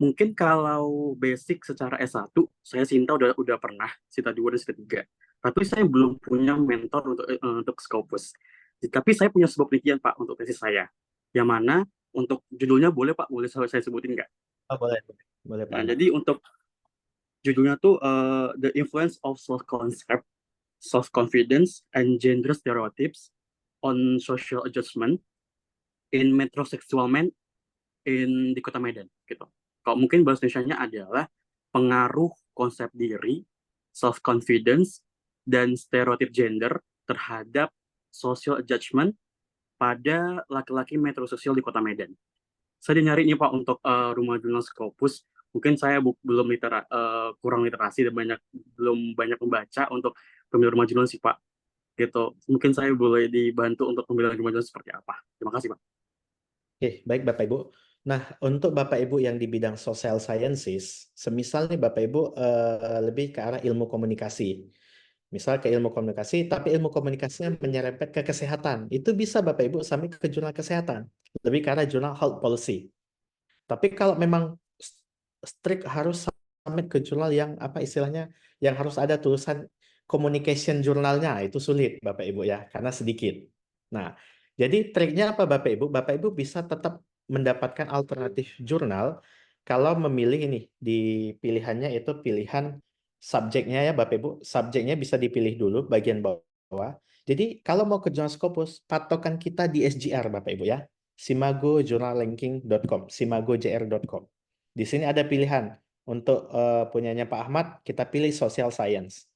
mungkin kalau basic secara S1 saya Sinta udah pernah, Sinta 2 dan Sinta 3. Tapi saya belum punya mentor untuk Scopus. Tapi saya punya sebuah penelitian Pak untuk tesis saya. Yang mana untuk judulnya boleh Pak, boleh saya sebutin nggak? Oh, boleh Pak Nah, Ahmad. jadi untuk judulnya tuh The Influence of Self-Concept, Self-Confidence, and Gender Stereotypes on Social Adjustment in Metrosexual Men di Kota Medan gitu. Kalau mungkin bahasa Indonesianya adalah pengaruh konsep diri, self-confidence, dan stereotip gender terhadap social adjustment pada laki-laki metrososial di Kota Medan. Saya nyari nih Pak untuk rumah jurnal Scopus. Mungkin saya belum kurang literasi dan belum banyak membaca untuk pemilihan rumah jurnal sih Pak. Gitu. Mungkin saya boleh dibantu untuk pemilihan rumah jurnal seperti apa. Terima kasih Pak. Oke, baik Bapak Ibu. Nah, untuk Bapak Ibu yang di bidang social sciences, semisal nih Bapak Ibu lebih ke arah ilmu komunikasi. Misal ke ilmu komunikasi, tapi ilmu komunikasinya menyerempet ke kesehatan. Itu bisa Bapak Ibu sampai ke jurnal kesehatan. Lebih ke arah jurnal health policy. Tapi kalau memang strict harus sampai ke jurnal yang apa istilahnya, yang harus ada tulisan communication jurnalnya, itu sulit Bapak Ibu ya, karena sedikit. Nah, jadi triknya apa Bapak Ibu? Bapak Ibu bisa tetap mendapatkan alternatif jurnal kalau memilih ini, di pilihannya itu pilihan subjeknya ya Bapak Ibu. Subjeknya bisa dipilih dulu bagian bawah. Jadi kalau mau ke jurnal Scopus, patokan kita di SJR Bapak Ibu ya. simagojournalranking.com, simagojr.com. Di sini ada pilihan untuk punyanya Pak Ahmad, kita pilih social science.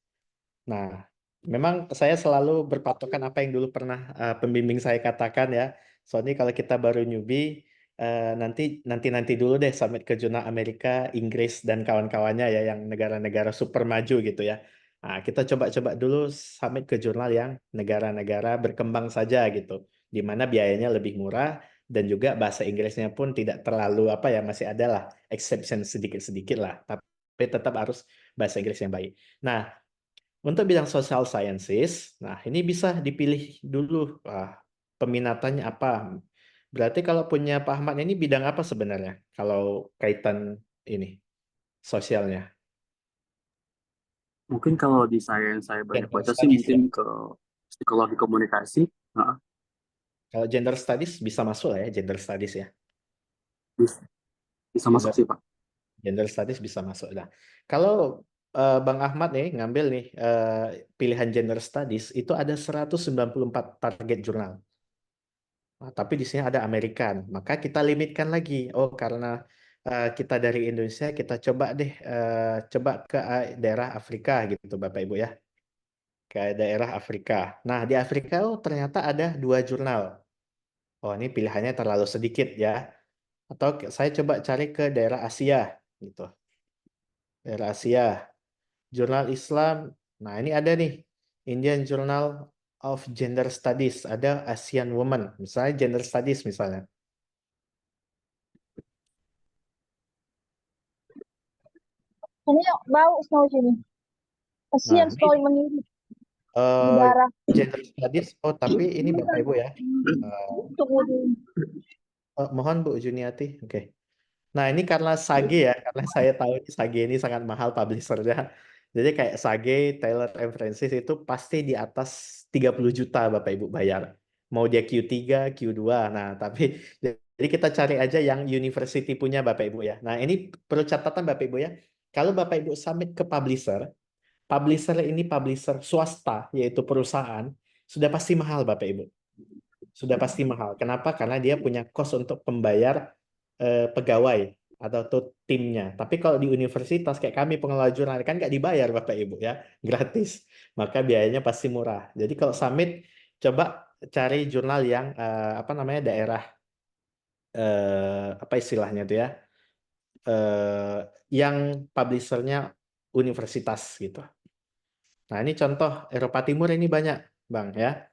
Nah, memang saya selalu berpatokan apa yang dulu pernah pembimbing saya katakan ya. Soalnya kalau kita baru newbie, nanti dulu deh submit ke jurnal Amerika, Inggris dan kawan-kawannya ya yang negara-negara super maju gitu ya. Nah, kita coba-coba dulu submit ke jurnal yang negara-negara berkembang saja gitu, di mana biayanya lebih murah dan juga bahasa Inggrisnya pun tidak terlalu apa ya, masih ada lah exception sedikit-sedikit lah, tapi tetap harus bahasa Inggris yang baik. Nah, untuk bidang social sciences, nah ini bisa dipilih dulu peminatannya apa. Berarti kalau punya Pak Ahmad ini bidang apa sebenarnya? Kalau kaitan ini sosialnya. Mungkin kalau di saya banyak Gender baca sih studies ya. mungkin ke psikologi komunikasi. Kalau gender studies bisa masuk lah ya, gender studies ya. Bisa masuk sih Pak. Gender studies bisa masuk. Nah, kalau Bang Ahmad nih ngambil nih pilihan gender studies itu ada 194 target jurnal. Nah, tapi di sini ada American, maka kita limitkan lagi. Oh, karena kita dari Indonesia, kita coba deh coba ke daerah Afrika gitu, Bapak Ibu ya, ke daerah Afrika. Nah, di Afrika ternyata ada 2 jurnal. Oh, ini pilihannya terlalu sedikit ya. Atau saya coba cari ke daerah Asia gitu, daerah Asia, jurnal Islam. Nah, ini ada nih Indian Journal of Gender Studies, ada Asian Woman, misalnya Gender Studies misalnya. Ini bau snow sini. Kasihan Nah, snow ini meninggi di darah. gender studies. Oh, tapi ini Bapak Ibu ya. Tunggu dulu. Mohon Bu Juniati. Oke. Nah, ini karena Sage ya, karena saya tahu ini Sage ini sangat mahal publishernya. Jadi kayak Sage, Taylor and Francis itu pasti di atas 30 juta Bapak Ibu bayar. Mau dia Q3, Q2. Nah, tapi jadi kita cari aja yang university punya Bapak Ibu ya. Nah, ini perlu catatan Bapak Ibu ya. Kalau Bapak Ibu submit ke publisher, publisher ini publisher swasta, yaitu perusahaan, sudah pasti mahal Bapak Ibu. Sudah pasti mahal. Kenapa? Karena dia punya cost untuk membayar pegawai atau timnya. Tapi kalau di universitas kayak kami pengelola jurnal kan nggak dibayar Bapak Ibu ya, gratis. Maka biayanya pasti murah. Jadi kalau summit coba cari jurnal yang apa namanya daerah apa istilahnya itu ya, yang publishernya universitas gitu. Nah, ini contoh Eropa Timur ini banyak, Bang ya.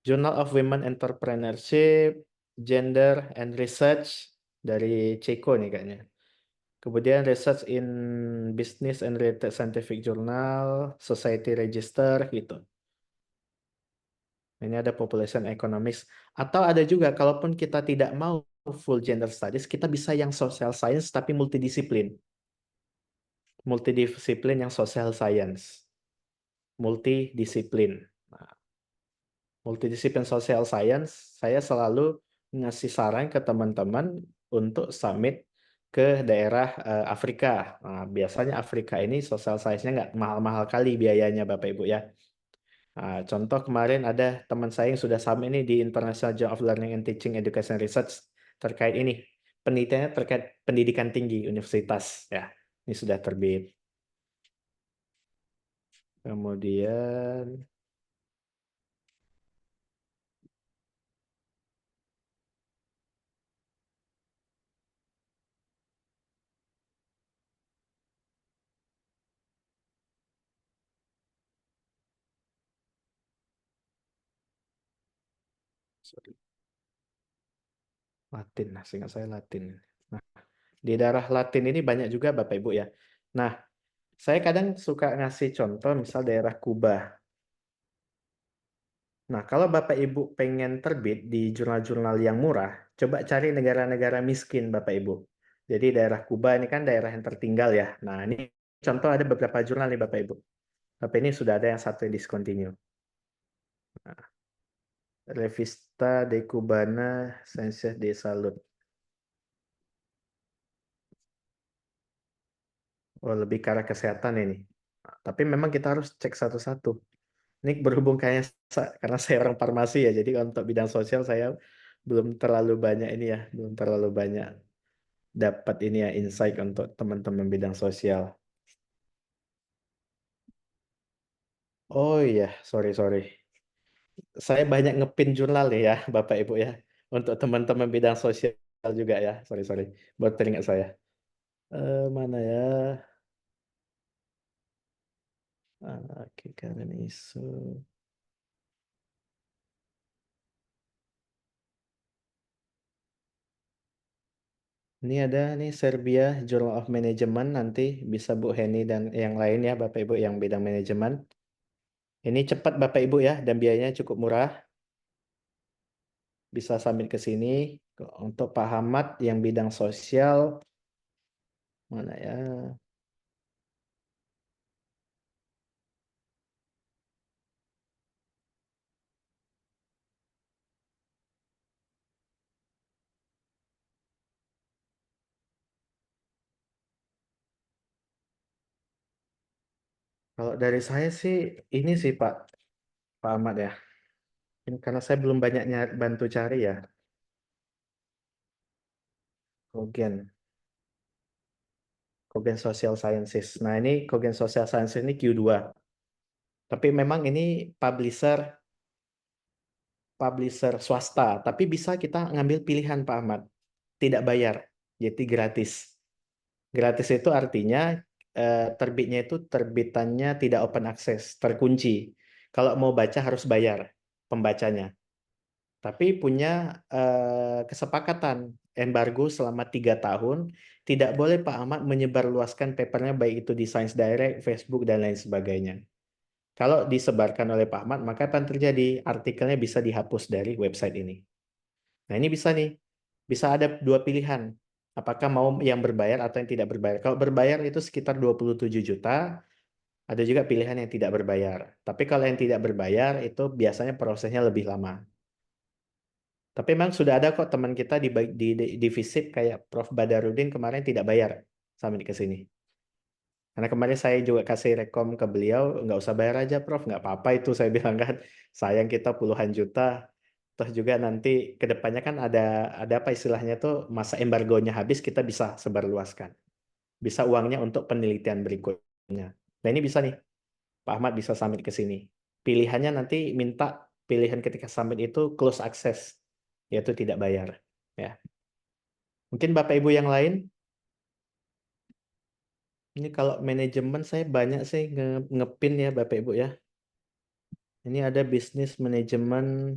Journal of Women Entrepreneurship, Gender and Research dari Ceko nih kayaknya. Kemudian Research in Business and Related Scientific Journal, Society Register gitu. Ini ada population economics. Atau ada juga, kalaupun kita tidak mau full gender studies, kita bisa yang social science tapi multidisiplin. Multidisiplin yang social science. Multidisiplin. Nah, multidisiplin social science, saya selalu ngasih saran ke teman-teman untuk summit ke daerah Afrika. Nah, biasanya Afrika ini social science-nya nggak mahal-mahal kali biayanya Bapak Ibu ya. Nah, contoh kemarin ada teman saya yang sudah summit ini di International Journal of Learning and Teaching Education Research terkait ini. Penelitiannya terkait pendidikan tinggi universitas ya. Ini sudah terbit. Kemudian Latin, nah seingat saya Latin. Nah, di daerah Latin ini banyak juga Bapak Ibu ya. Nah, saya kadang suka ngasih contoh misal daerah Kuba. Nah, kalau Bapak Ibu pengen terbit di jurnal-jurnal yang murah, coba cari negara-negara miskin Bapak Ibu. Jadi daerah Kuba ini kan daerah yang tertinggal ya. Nah, ini contoh ada beberapa jurnal nih Bapak Ibu. Tapi ini sudah ada yang satu yang discontinue. Nah, Revista de Cubana Ciencias de Salud. Oh, lebih ke arah kesehatan ini. Nah, tapi memang kita harus cek satu-satu. Ini berhubung kayaknya karena saya orang farmasi ya, jadi untuk bidang sosial saya belum terlalu banyak ini ya, belum terlalu banyak dapat ini ya insight untuk teman-teman bidang sosial. Oh iya, sorry. Saya banyak ngepin jurnal nih ya, Bapak Ibu ya, untuk teman-teman bidang sosial juga ya. Sorry. Buat teringat saya. Mana ya? Oke, current issue. Ini ada nih Serbia Journal of Management, nanti bisa Bu Heni dan yang lain ya Bapak Ibu yang bidang manajemen. Ini cepat Bapak Ibu ya dan biayanya cukup murah. Bisa submit ke sini. Untuk Pak Hamad yang bidang sosial, mana ya? Kalau dari saya sih ini sih Pak Ahmad ya. Ini karena saya belum banyak bantu cari ya. Kogen Social Sciences. Nah, ini Kogen Social Sciences ini Q2. Tapi memang ini publisher swasta, tapi bisa kita ngambil pilihan Pak Ahmad. Tidak bayar, jadi gratis. Gratis itu artinya terbitnya itu terbitannya tidak open access, terkunci. Kalau mau baca harus bayar pembacanya. Tapi punya kesepakatan embargo selama 3 tahun, tidak boleh Pak Ahmad menyebarluaskan papernya baik itu di Science Direct, Facebook, dan lain sebagainya. Kalau disebarkan oleh Pak Ahmad, maka apa yang terjadi? Artikelnya bisa dihapus dari website ini. Nah, ini bisa nih. Bisa ada 2 pilihan. Apakah mau yang berbayar atau yang tidak berbayar. Kalau berbayar itu sekitar 27 juta. Ada juga pilihan yang tidak berbayar. Tapi kalau yang tidak berbayar itu biasanya prosesnya lebih lama. Tapi memang sudah ada kok teman kita di visit kayak Prof. Badarudin kemarin tidak bayar sampai ke sini. Karena kemarin saya juga kasih rekom ke beliau, nggak usah bayar aja Prof, nggak apa-apa itu saya bilang kan, sayang kita puluhan juta. Terus juga nanti kedepannya kan ada apa istilahnya tuh masa embargonya habis kita bisa sebarluaskan, bisa uangnya untuk penelitian berikutnya. Nah ini bisa nih, Pak Ahmad bisa submit ke sini. Pilihannya nanti minta pilihan ketika submit itu close access, yaitu tidak bayar. Ya, mungkin Bapak Ibu yang lain. Ini kalau manajemen saya banyak sih ngepin ya Bapak Ibu ya. Ini ada bisnis manajemen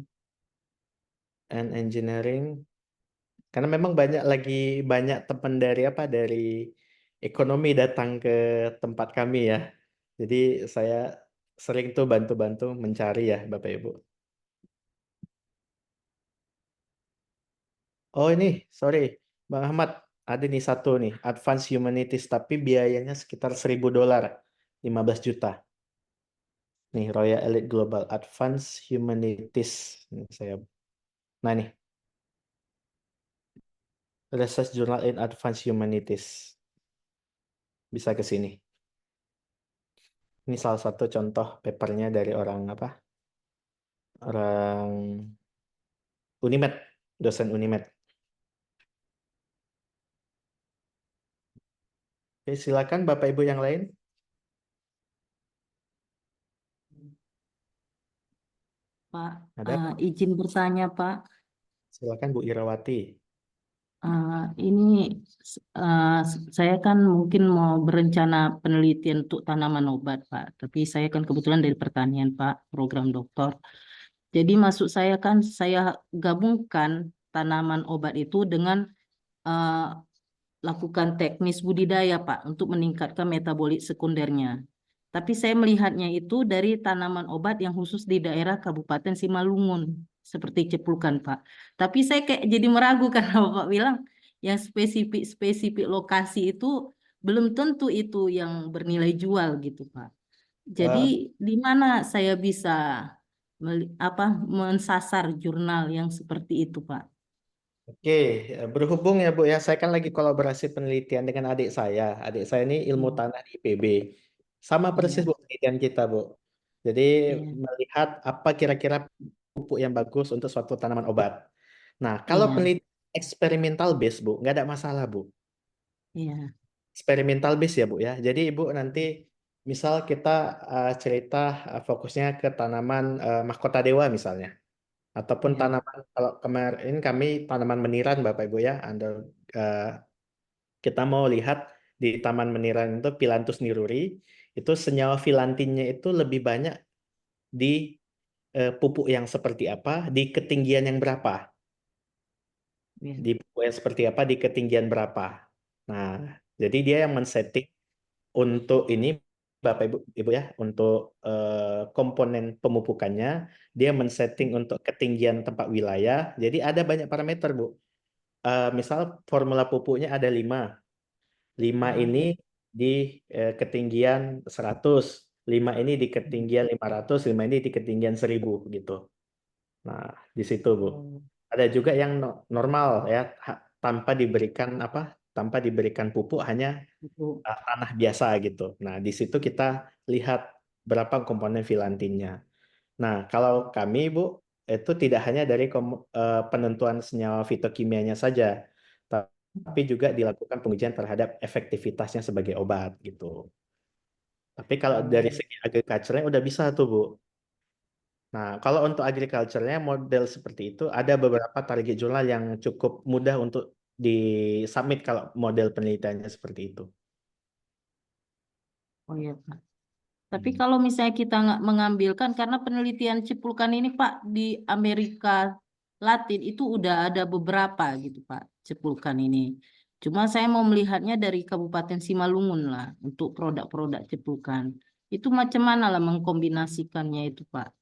and engineering. Karena memang banyak teman dari ekonomi datang ke tempat kami ya. Jadi saya sering tuh bantu-bantu mencari ya Bapak Ibu. Oh ini, sorry, Bang Ahmad, ada nih satu nih, Advanced Humanities, tapi biayanya sekitar $1.000, 15 juta. Nih, Royal Elite Global Advanced Humanities. Nah nih, Research Journal in Advanced Humanities. Bisa ke sini. Ini salah satu contoh papernya dari orang apa? Orang Unimed, dosen Unimed. Oke, silakan Bapak Ibu yang lain. Pak, Ada? izin bertanya, Pak. Silakan Bu Irawati. Ini saya kan mungkin mau berencana penelitian untuk tanaman obat, Pak. Tapi saya kan kebetulan dari pertanian, Pak, program doktor. Jadi maksud saya kan saya gabungkan tanaman obat itu dengan lakukan teknis budidaya, Pak, untuk meningkatkan metabolit sekundernya. Tapi saya melihatnya itu dari tanaman obat yang khusus di daerah Kabupaten Simalungun, seperti ceplukan, Pak. Tapi saya kayak jadi meragu karena Bapak bilang yang spesifik lokasi itu belum tentu itu yang bernilai jual gitu, Pak. Jadi di mana saya bisa mensasar jurnal yang seperti itu, Pak? Oke, berhubung ya Bu ya, saya kan lagi kolaborasi penelitian dengan adik saya. Adik saya ini ilmu tanah di IPB. Sama persis Bu penelitian kita Bu. Jadi melihat apa kira-kira pupuk yang bagus untuk suatu tanaman obat. Nah, kalau penelitian eksperimental base Bu, nggak ada masalah Bu. Iya. Eksperimental base ya Bu ya. Jadi Ibu nanti misal kita cerita fokusnya ke tanaman mahkota dewa misalnya. Ataupun tanaman, kalau kemarin kami tanaman meniran Bapak Ibu ya, kita mau lihat di Taman Meniran itu Phyllanthus niruri, itu senyawa filantinnya itu lebih banyak di pupuk yang seperti apa, di ketinggian yang berapa. Di pupuk yang seperti apa, di ketinggian berapa. Nah, jadi dia yang men-setting untuk ini Bapak Ibu ya, untuk komponen pemupukannya, dia men-setting untuk ketinggian tempat wilayah. Jadi ada banyak parameter Bu. Misal formula pupuknya ada 5. 5 ini di ketinggian 100, 5 ini di ketinggian 500, 5 ini di ketinggian 1000 gitu. Nah, di situ Bu. Ada juga yang normal ya, tanpa diberikan tanpa diberikan pupuk, hanya tanah biasa gitu. Nah, di situ kita lihat berapa komponen filantinnya. Nah, kalau kami Bu, itu tidak hanya dari penentuan senyawa fitokimianya saja, tapi juga dilakukan pengujian terhadap efektivitasnya sebagai obat gitu. Tapi kalau dari segi agriculture-nya udah bisa tuh Bu. Nah, kalau untuk agriculture-nya model seperti itu, ada beberapa target jurnal yang cukup mudah untuk di-submit kalau model penelitiannya seperti itu. Oh iya, Pak. Tapi kalau misalnya kita nggak mengambilkan, karena penelitian ceplukan ini Pak di Amerika Latin itu udah ada beberapa gitu Pak, ceplukan ini. Cuma saya mau melihatnya dari Kabupaten Simalungun lah untuk produk-produk ceplukan. Itu macam mana lah mengkombinasikannya itu Pak?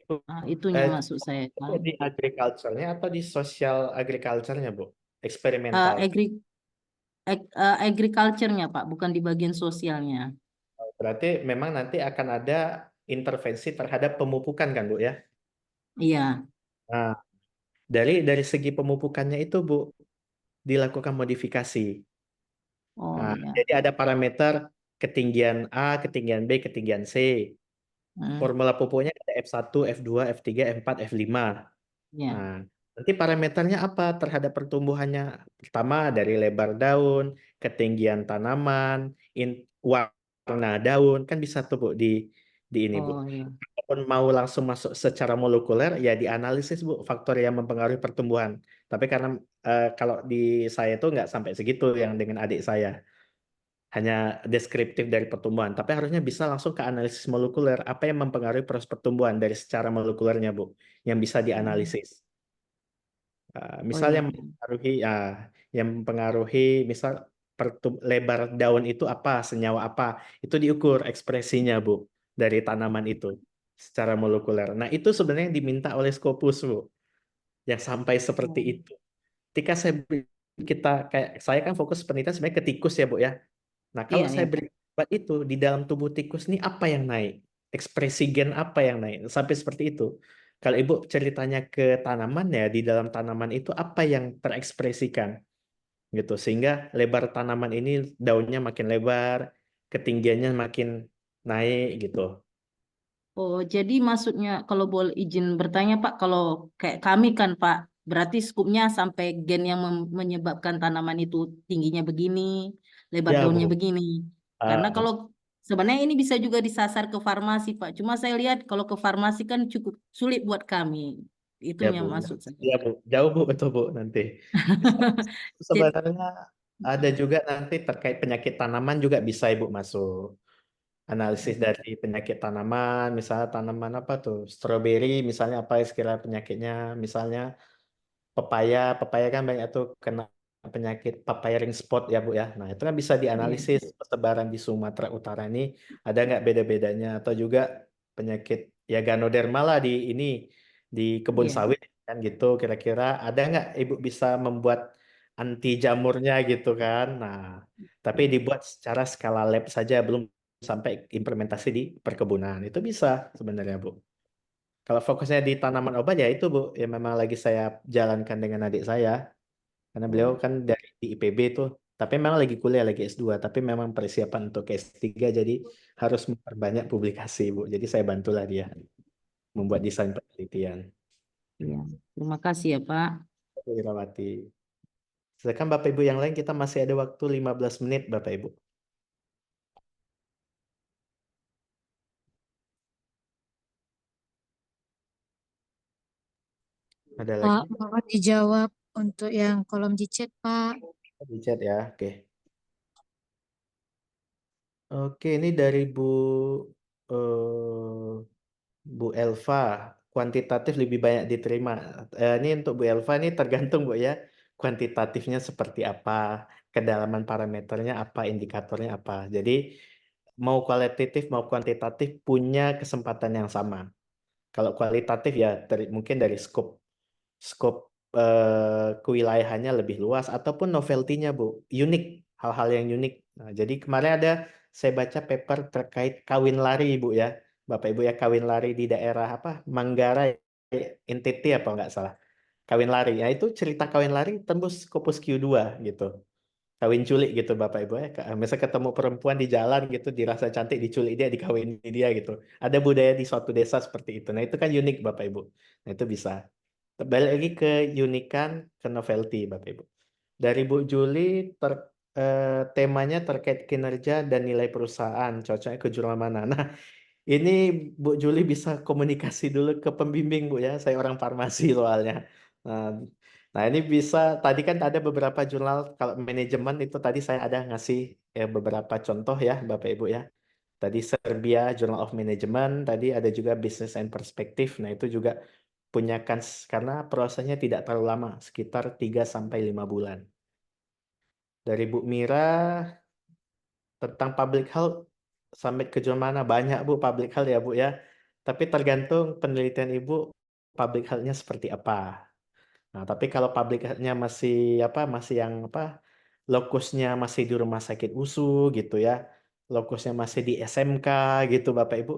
Nah, itunya maksud saya Pak. Di agriculture-nya atau di social agriculture-nya Bu? Eksperimental. Agriculture-nya Pak, bukan di bagian sosialnya. Berarti memang nanti akan ada intervensi terhadap pemupukan kan Bu ya? Iya. Nah, dari segi pemupukannya itu Bu, dilakukan modifikasi. Oh Nah, iya. jadi ada parameter ketinggian A, ketinggian B, ketinggian C. Formula pupuknya ada F1, F2, F3, F4, F5. Iya. Nah, nanti parameternya apa terhadap pertumbuhannya? Pertama dari lebar daun, ketinggian tanaman, warna daun, kan bisa tuh Bu di ini Bu. Oh iya. Walaupun mau langsung masuk secara molekuler, ya dianalisis Bu faktor yang mempengaruhi pertumbuhan. Tapi karena kalau di saya itu nggak sampai segitu yang dengan adik saya. Hanya deskriptif dari pertumbuhan, tapi harusnya bisa langsung ke analisis molekuler, apa yang mempengaruhi proses pertumbuhan dari secara molekulernya Bu, yang bisa dianalisis. Misal yang mempengaruhi misal lebar daun itu apa, senyawa apa, itu diukur ekspresinya Bu dari tanaman itu secara molekuler. Nah, itu sebenarnya yang diminta oleh Scopus Bu. yang sampai seperti Oh. itu. Ketika kita kayak saya kan fokus penelitian sebenarnya ke tikus ya Bu ya. Nah kalau Iya, saya iya. beri obat itu di dalam tubuh tikus ini apa yang naik? Ekspresi gen apa yang naik? Sampai seperti itu. Kalau Ibu ceritanya ke tanaman ya di dalam tanaman itu apa yang terekspresikan gitu sehingga lebar tanaman ini daunnya makin lebar, ketinggiannya makin naik gitu. Oh, jadi maksudnya kalau boleh izin bertanya Pak, kalau kayak kami kan Pak, berarti skupnya sampai gen yang menyebabkan tanaman itu tingginya begini, lebar Ya daunnya Bu. begini. Karena Ah, kalau sebenarnya ini bisa juga disasar ke farmasi Pak. Cuma saya lihat kalau ke farmasi kan cukup sulit buat kami. Itu ya Bu. yang maksud saya. Ya Bu. Jauh Bu betul Bu nanti. Jadi, Sebenarnya ada juga nanti terkait penyakit tanaman juga bisa Ibu masuk. Analisis dari penyakit tanaman, misalnya tanaman apa tuh, stroberi misalnya apa sekira penyakitnya, misalnya pepaya kan banyak tuh kena penyakit papaya ring spot ya Bu ya. Nah itu kan bisa iya. dianalisis persebaran di Sumatera Utara ini ada nggak beda-bedanya atau juga penyakit ya Ganoderma lah di kebun Iya. sawit kan gitu. Kira-kira ada nggak Ibu bisa membuat anti jamurnya gitu kan? Nah tapi dibuat secara skala lab saja belum sampai implementasi di perkebunan itu bisa sebenarnya Bu. Kalau fokusnya di tanaman obat ya itu Bu, yang memang lagi saya jalankan dengan adik saya. Karena beliau Oh, kan dari di IPB tuh, tapi memang lagi kuliah lagi S2, tapi memang persiapan untuk ke S3 jadi harus memperbanyak publikasi Bu. Jadi saya bantulah dia membuat desain penelitian. iya. Terima kasih ya Pak. Bu Irawati. Sedangkan Bapak Ibu yang lain kita masih ada waktu 15 menit Bapak Ibu. Ada Pak, lagi? mohon dijawab untuk yang kolom di chat, Pak. Di chat ya, oke. Oke, ini dari eh, Bu Elva, kuantitatif lebih banyak diterima. Ini untuk Bu Elva ini tergantung Bu ya, kuantitatifnya seperti apa, kedalaman parameternya apa, indikatornya apa. Jadi mau kualitatif mau kuantitatif punya kesempatan yang sama. Kalau kualitatif ya mungkin dari skop kewilayahannya lebih luas ataupun novelty-nya Bu, unik, hal-hal yang unik. Nah, jadi kemarin saya baca paper terkait kawin lari Bu ya. Bapak Ibu ya kawin lari di daerah apa? Manggarai NTT apa nggak salah. Kawin lari. Ya itu cerita kawin lari tembus Scopus Q2 gitu. Kawin culik gitu Bapak Ibu ya. Misalnya ketemu perempuan di jalan gitu dirasa cantik diculik dia dikawini dia gitu. Ada budaya di suatu desa seperti itu. Nah, itu kan unik Bapak Ibu. Nah, itu bisa. Balik lagi ke unikan, ke novelty, Bapak Ibu. Dari Bu Juli, temanya terkait kinerja dan nilai perusahaan, cocoknya ke jurnal mana? Nah, ini Bu Juli bisa komunikasi dulu ke pembimbing, Bu ya. Saya orang farmasi soalnya. Nah, nah ini bisa, tadi kan ada beberapa jurnal, kalau manajemen itu tadi saya ada ngasih beberapa contoh ya, Bapak Ibu ya. Tadi Serbia Journal of Management, tadi ada juga Business and Perspective. Nah, itu juga punya kans karena prosesnya tidak terlalu lama, sekitar 3 sampai 5 bulan. Dari Bu Mira tentang public health sampai ke jurnal mana? Banyak Bu public health ya Bu ya. Tapi tergantung penelitian Ibu public health-nya seperti apa. Nah, tapi kalau public health-nya masih apa? Masih yang apa? Lokusnya masih di rumah sakit USU gitu ya. Lokusnya masih di SMK gitu Bapak Ibu.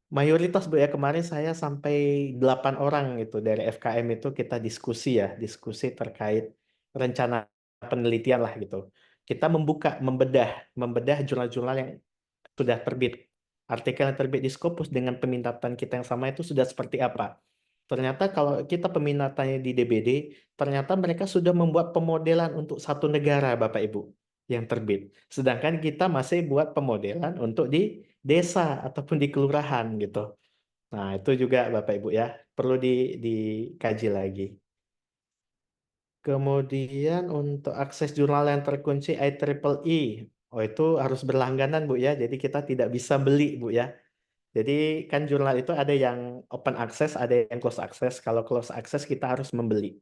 Mayoritas Bu ya kemarin saya sampai 8 orang itu dari FKM itu kita diskusi ya, diskusi terkait rencana penelitian lah gitu. Kita membedah jurnal-jurnal yang sudah terbit. Artikel yang terbit di Scopus dengan peminatan kita yang sama itu sudah seperti apa. Ternyata kalau kita peminatannya di DBD, ternyata mereka sudah membuat pemodelan untuk satu negara Bapak Ibu yang terbit. Sedangkan kita masih buat pemodelan untuk di desa ataupun di kelurahan gitu. Nah, itu juga Bapak Ibu ya, perlu dikaji lagi. Kemudian untuk akses jurnal yang terkunci IEEE, oh itu harus berlangganan Bu ya, jadi kita tidak bisa beli Bu ya. Jadi kan jurnal itu ada yang open access, ada yang close access. Kalau close access kita harus membeli.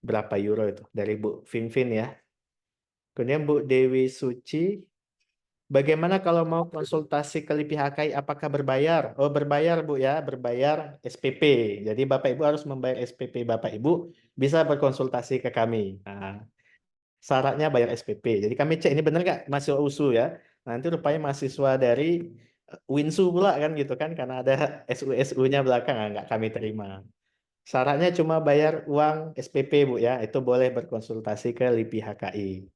Berapa euro itu? Dari Bu Finfin ya. Kemudian Bu Dewi Suci, Bagaimana kalau mau konsultasi ke LIPI HKI apakah berbayar? Oh, berbayar Bu ya, berbayar SPP. Jadi Bapak Ibu harus membayar SPP Bapak Ibu bisa berkonsultasi ke kami. Nah, syaratnya bayar SPP. Jadi kami cek ini benar nggak mahasiswa USU ya. Nanti rupanya mahasiswa dari Winsu pula kan gitu kan karena ada SU-SU-nya belakang nggak kami terima. Syaratnya cuma bayar uang SPP Bu ya. Itu boleh berkonsultasi ke LIPI HKI.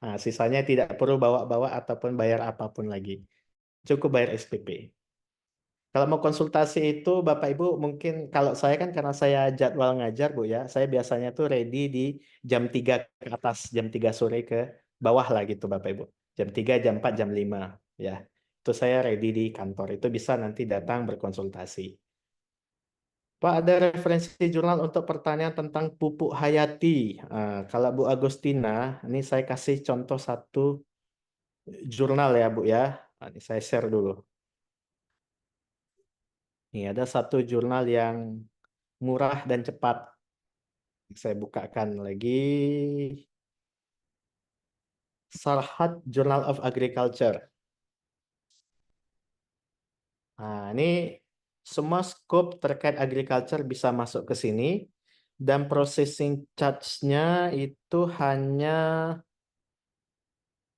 Nah, sisanya tidak perlu bawa-bawa ataupun bayar apapun lagi. Cukup bayar SPP. Kalau mau konsultasi itu Bapak Ibu mungkin kalau saya kan karena saya jadwal ngajar Bu ya, saya biasanya tuh ready di jam 3 ke atas, jam 3 sore ke bawah lah gitu Bapak Ibu. Jam 3, jam 4, jam 5 ya. Itu saya ready di kantor. Itu bisa nanti datang berkonsultasi. Pak, ada referensi jurnal untuk pertanyaan tentang pupuk hayati. Kalau Bu Agustina, ini saya kasih contoh satu jurnal ya Bu ya. Ini saya share dulu. Ini ada satu jurnal yang murah dan cepat. Saya bukakan lagi. Sarhat Journal of Agriculture. Nah, ini semua scope terkait agriculture bisa masuk ke sini. Dan processing charge-nya itu hanya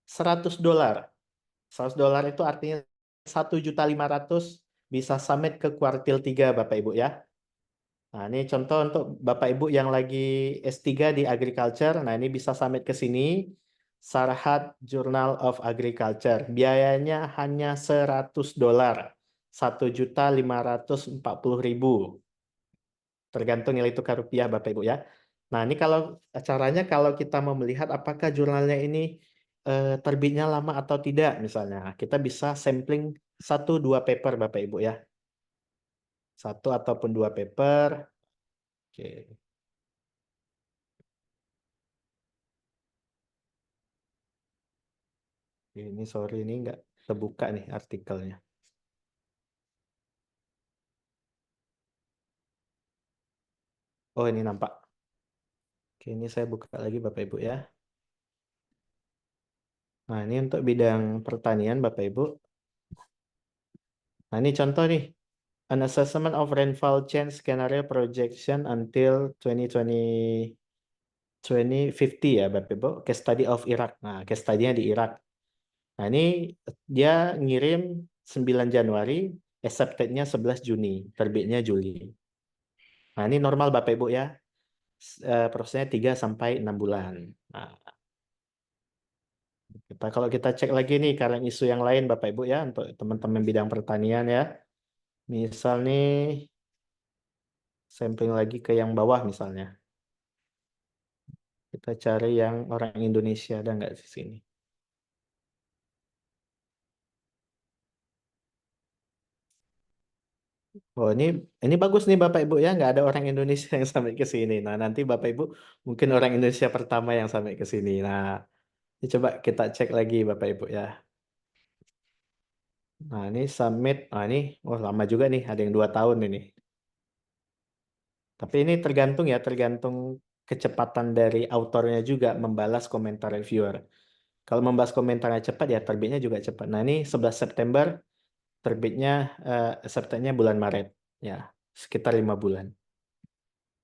$100. $100 itu artinya 1.500.000 bisa submit ke kuartil 3 Bapak Ibu ya. Nah, ini contoh untuk Bapak Ibu yang lagi S3 di agriculture. Nah, ini bisa submit ke sini. Sarhat Journal of Agriculture. Biayanya hanya $100. 1.540.000. Tergantung nilai tukar rupiah Bapak Ibu ya. Nah, ini kalau caranya kalau kita mau melihat apakah jurnalnya ini terbitnya lama atau tidak misalnya. Kita bisa sampling 1-2 paper Bapak Ibu ya. 1 ataupun 2 paper. Oke. Ini sorry ini nggak terbuka nih artikelnya. Oh ini nampak. Oke ini saya buka lagi Bapak Ibu ya. Nah ini untuk bidang pertanian Bapak Ibu. Nah ini contoh nih. An assessment of rainfall change scenario projection until 2050 ya Bapak Ibu. Case study of Iraq. Nah case study-nya di Irak. Nah ini dia ngirim 9 Januari, accepted-nya 11 Juni, terbitnya Juli. Nah ini normal Bapak Ibu ya, prosesnya 3-6 bulan. Nah, kalau kita cek lagi nih karena isu yang lain Bapak Ibu ya, untuk teman-teman bidang pertanian ya. Misal nih, sampling lagi ke yang bawah misalnya. Kita cari yang orang Indonesia, ada nggak di sini? Oh ini bagus nih Bapak Ibu ya, nggak ada orang Indonesia yang sampai ke sini. Nah nanti Bapak Ibu mungkin orang Indonesia pertama yang sampai ke sini. Nah ini coba kita cek lagi Bapak Ibu ya. Nah ini submit, nah ini lama juga nih, ada yang 2 tahun ini. Tapi ini tergantung ya, tergantung kecepatan dari autornya juga membalas komentar reviewer. Kalau membalas komentarnya cepat ya terbitnya juga cepat. Nah ini 11 September terbitnya acceptednya bulan Maret ya sekitar 5 bulan.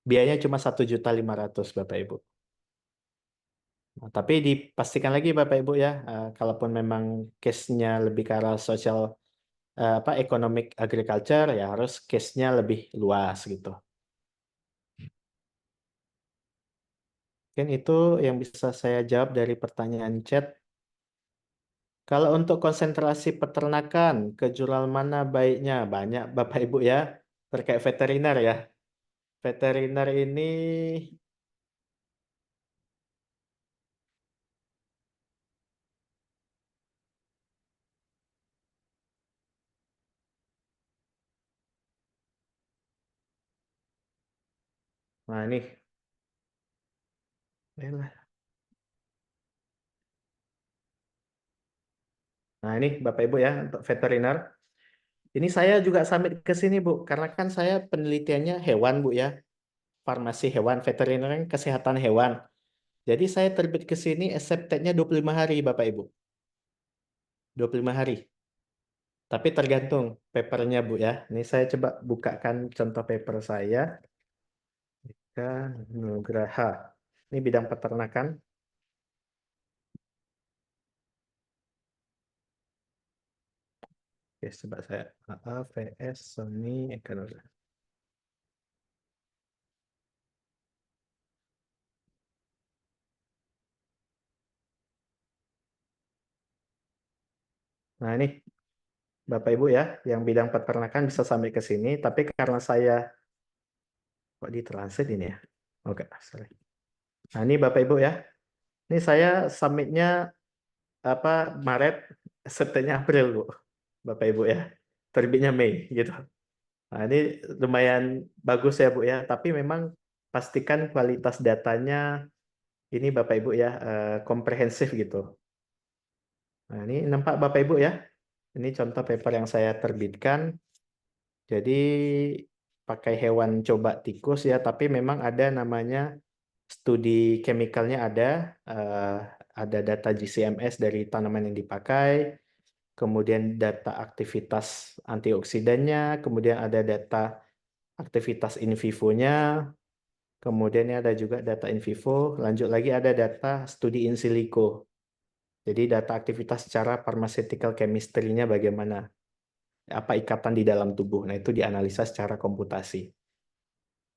Biayanya cuma 1.500.000 Bapak Ibu. Nah, tapi dipastikan lagi Bapak Ibu ya, kalaupun memang case-nya lebih ke arah sosial economic agriculture ya harus case-nya lebih luas gitu. Mungkin itu yang bisa saya jawab dari pertanyaan chat. Kalau untuk konsentrasi peternakan, ke jurnal mana baiknya? Banyak Bapak Ibu ya, terkait veteriner ya. Veteriner ini, nah ini, nah ini Bapak Ibu ya untuk veteriner. Ini saya juga submit ke sini Bu, karena kan saya penelitiannya hewan Bu ya, farmasi hewan, veteriner kan kesehatan hewan. Jadi saya terbit ke sini accepted-nya 25 hari Bapak Ibu. 25 hari. Tapi tergantung papernya Bu ya. Ini saya coba bukakan contoh paper saya. Eka Nugraha. Ini bidang peternakan. Oke, coba saya VS Sony Eka Nugraha. Nah ini Bapak Ibu ya, yang bidang peternakan bisa sampai ke sini. Tapi karena saya kok ditranslate ini ya? Oke, sorry. Nah ini Bapak Ibu ya. Ini saya submitnya apa Maret, setengah April Bu, Bapak Ibu ya. Terbitnya Mei gitu. Nah ini lumayan bagus ya Bu ya. Tapi memang pastikan kualitas datanya ini Bapak Ibu ya komprehensif gitu. Nah ini nampak Bapak Ibu ya. Ini contoh paper yang saya terbitkan. Jadi pakai hewan coba tikus ya, tapi memang ada namanya studi chemicalnya ada data GCMS dari tanaman yang dipakai, kemudian data aktivitas antioksidannya, kemudian ada data aktivitas in vivo-nya, kemudian ada juga data in vivo, lanjut lagi ada data studi in silico. Jadi data aktivitas secara pharmaceutical chemistry-nya bagaimana, apa ikatan di dalam tubuh. Nah, itu dianalisa secara komputasi.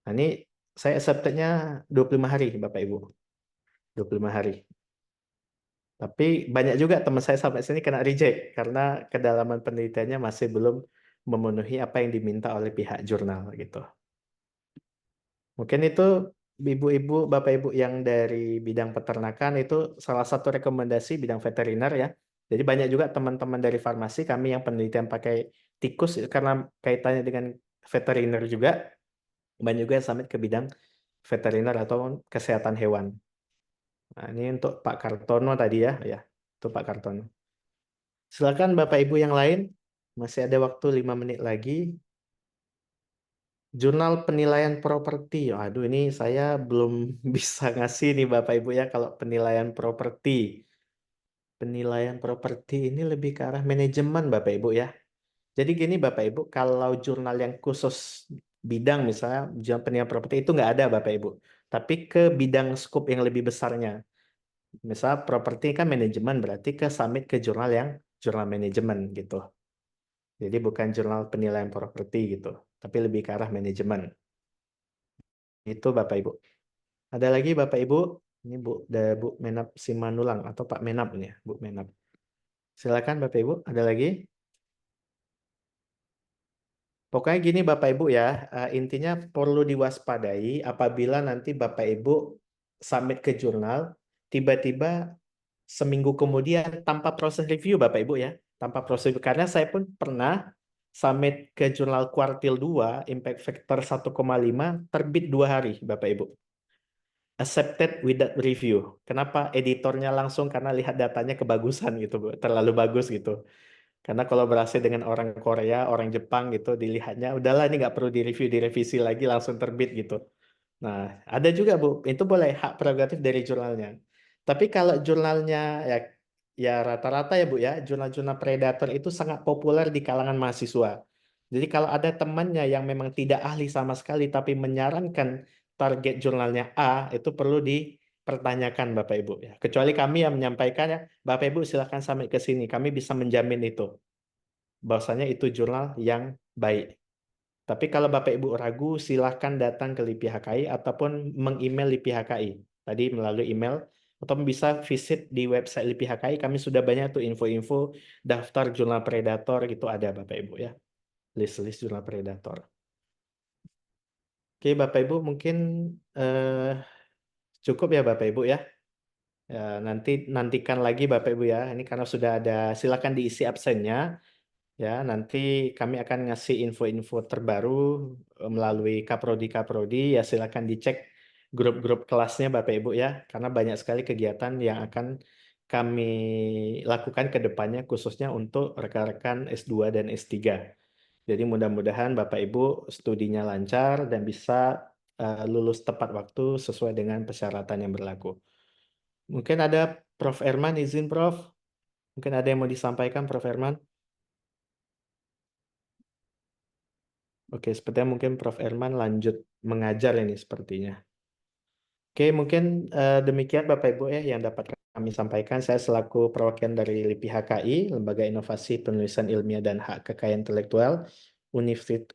Nah, ini saya accepted-nya 25 hari, Bapak Ibu. 25 hari. Tapi banyak juga teman saya sampai sini kena reject karena kedalaman penelitiannya masih belum memenuhi apa yang diminta oleh pihak jurnal gitu. Mungkin itu ibu-ibu, bapak ibu yang dari bidang peternakan itu salah satu rekomendasi bidang veteriner ya. Jadi banyak juga teman-teman dari farmasi kami yang penelitian pakai tikus karena kaitannya dengan veteriner juga. Banyak juga yang samit ke bidang veteriner atau kesehatan hewan. Nah, ini untuk Pak Kartono tadi ya, untuk Pak Kartono. Silakan Bapak Ibu yang lain, masih ada waktu 5 menit lagi. Jurnal penilaian properti. Aduh, ini saya belum bisa ngasih nih Bapak Ibu ya kalau penilaian properti. Penilaian properti ini lebih ke arah manajemen Bapak Ibu ya. Jadi gini Bapak Ibu, kalau jurnal yang khusus bidang misalnya jurnal penilaian properti itu nggak ada Bapak Ibu. Tapi ke bidang scope yang lebih besarnya. Misal properti kan manajemen berarti ke submit ke jurnal yang jurnal manajemen gitu. Jadi bukan jurnal penilaian properti gitu, tapi lebih ke arah manajemen. Itu Bapak Ibu. Ada lagi Bapak Ibu? Ini Bu Menap Simanulang atau Pak Menap ini ya, Bu Menap. Silakan Bapak Ibu, ada lagi? Pokoknya gini Bapak Ibu ya, intinya perlu diwaspadai apabila nanti Bapak Ibu submit ke jurnal, tiba-tiba seminggu kemudian tanpa proses review Bapak Ibu ya, tanpa proses review. Karena saya pun pernah submit ke jurnal kuartil 2, impact factor 1,5, terbit 2 hari Bapak Ibu. Accepted without review. Kenapa? Editornya langsung karena lihat datanya kebagusan gitu Bu, terlalu bagus gitu. Karena kolaborasi dengan orang Korea, orang Jepang gitu, dilihatnya udahlah ini nggak perlu direview, direvisi lagi langsung terbit gitu. Nah, ada juga Bu, itu boleh hak prerogatif dari jurnalnya. Tapi kalau jurnalnya ya rata-rata ya Bu ya, jurnal-jurnal predator itu sangat populer di kalangan mahasiswa. Jadi kalau ada temannya yang memang tidak ahli sama sekali tapi menyarankan target jurnalnya A, itu perlu dipertanyakan Bapak Ibu ya. Kecuali kami yang menyampaikan ya, Bapak Ibu silakan sampai ke sini, kami bisa menjamin itu. Bahwasanya itu jurnal yang baik. Tapi kalau Bapak Ibu ragu, silahkan datang ke LIPI HKI ataupun meng-email LIPI HKI. Tadi melalui email, atau bisa visit di website LIPI HKI. Kami sudah banyak tuh info-info daftar jurnal predator gitu ada Bapak Ibu ya. List-list jurnal predator. Oke Bapak Ibu mungkin cukup ya Bapak Ibu ya. Ya, nantikan lagi Bapak Ibu ya. Ini karena sudah ada, silakan diisi absennya. Ya, nanti kami akan ngasih info-info terbaru melalui Kaprodi. Ya, silakan dicek grup-grup kelasnya Bapak Ibu ya, karena banyak sekali kegiatan yang akan kami lakukan ke depannya khususnya untuk rekan-rekan S2 dan S3. Jadi mudah-mudahan Bapak Ibu studinya lancar dan bisa lulus tepat waktu sesuai dengan persyaratan yang berlaku. Mungkin ada Prof. Erman, izin Prof. Mungkin ada yang mau disampaikan, Prof. Herman? Oke, sepertinya mungkin Prof. Herman lanjut mengajar ini sepertinya. Oke, mungkin demikian Bapak Ibu ya yang dapat kami sampaikan. Saya selaku perwakilan dari LIPI HKI, Lembaga Inovasi Penulisan Ilmiah dan Hak Kekayaan Intelektual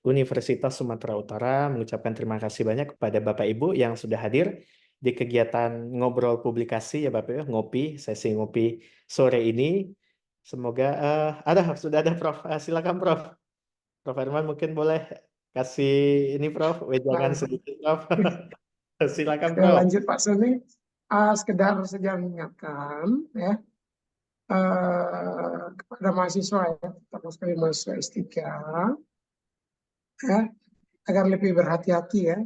Universitas Sumatera Utara, mengucapkan terima kasih banyak kepada Bapak Ibu yang sudah hadir di kegiatan ngobrol publikasi ya Bapak Ibu, sesi ngopi sore ini. Semoga sudah ada Prof. Silakan Prof. Prof. Herman mungkin boleh kasih ini Prof. Wejangan sedikit Prof. Silakan Ya, Prof. lanjut Pak Sony. Sekedar saja mengingatkan ya kepada mahasiswa ya, terutama sekali mahasiswa S3 ya, agar lebih berhati-hati ya,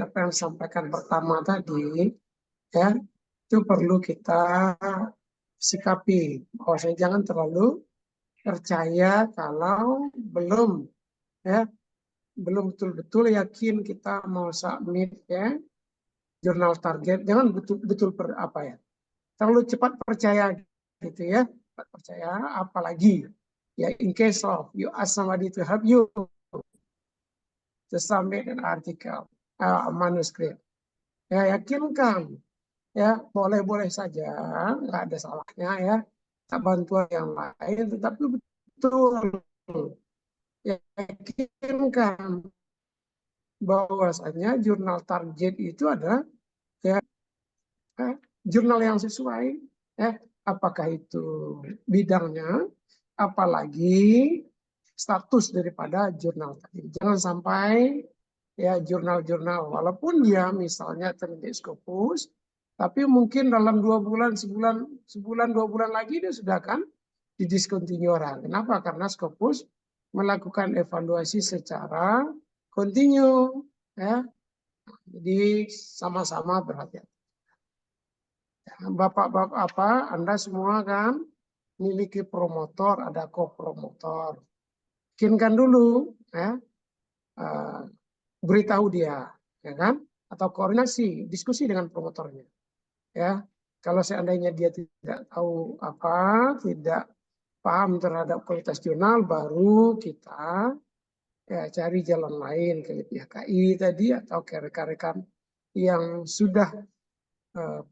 apa yang disampaikan pertama tadi ya, itu perlu kita sikapi bahwasanya jangan terlalu percaya kalau belum betul-betul yakin kita mau submit ya jurnal target, jangan betul-betul terlalu cepat percaya gitu ya, cepat percaya, apalagi ya in case of you ask somebody to help you to submit an article, manuskrip, ya yakinkan ya, boleh-boleh saja, nggak ada salahnya ya, tak bantuan yang lain, tetapi betul yakinkan bahwasanya jurnal target itu adalah ya jurnal yang sesuai ya, apakah itu bidangnya, apalagi status daripada jurnal tadi. Jangan sampai ya jurnal-jurnal walaupun dia misalnya terindeks Scopus, tapi mungkin dalam 2 bulan, sebulan 2 bulan lagi dia sudah akan didiskontinue orang. Kenapa? Karena Scopus melakukan evaluasi secara kontinu ya. Jadi sama-sama berhati-hati. Bapak-bapak Anda semua kan memiliki promotor, ada co-promotor. Yakinkan dulu ya, beritahu dia ya kan, atau koordinasi diskusi dengan promotornya ya. Kalau seandainya dia tidak tahu tidak paham terhadap kualitas jurnal, baru kita ya cari jalan lain ke LIPI tadi atau ke rekan-rekan yang sudah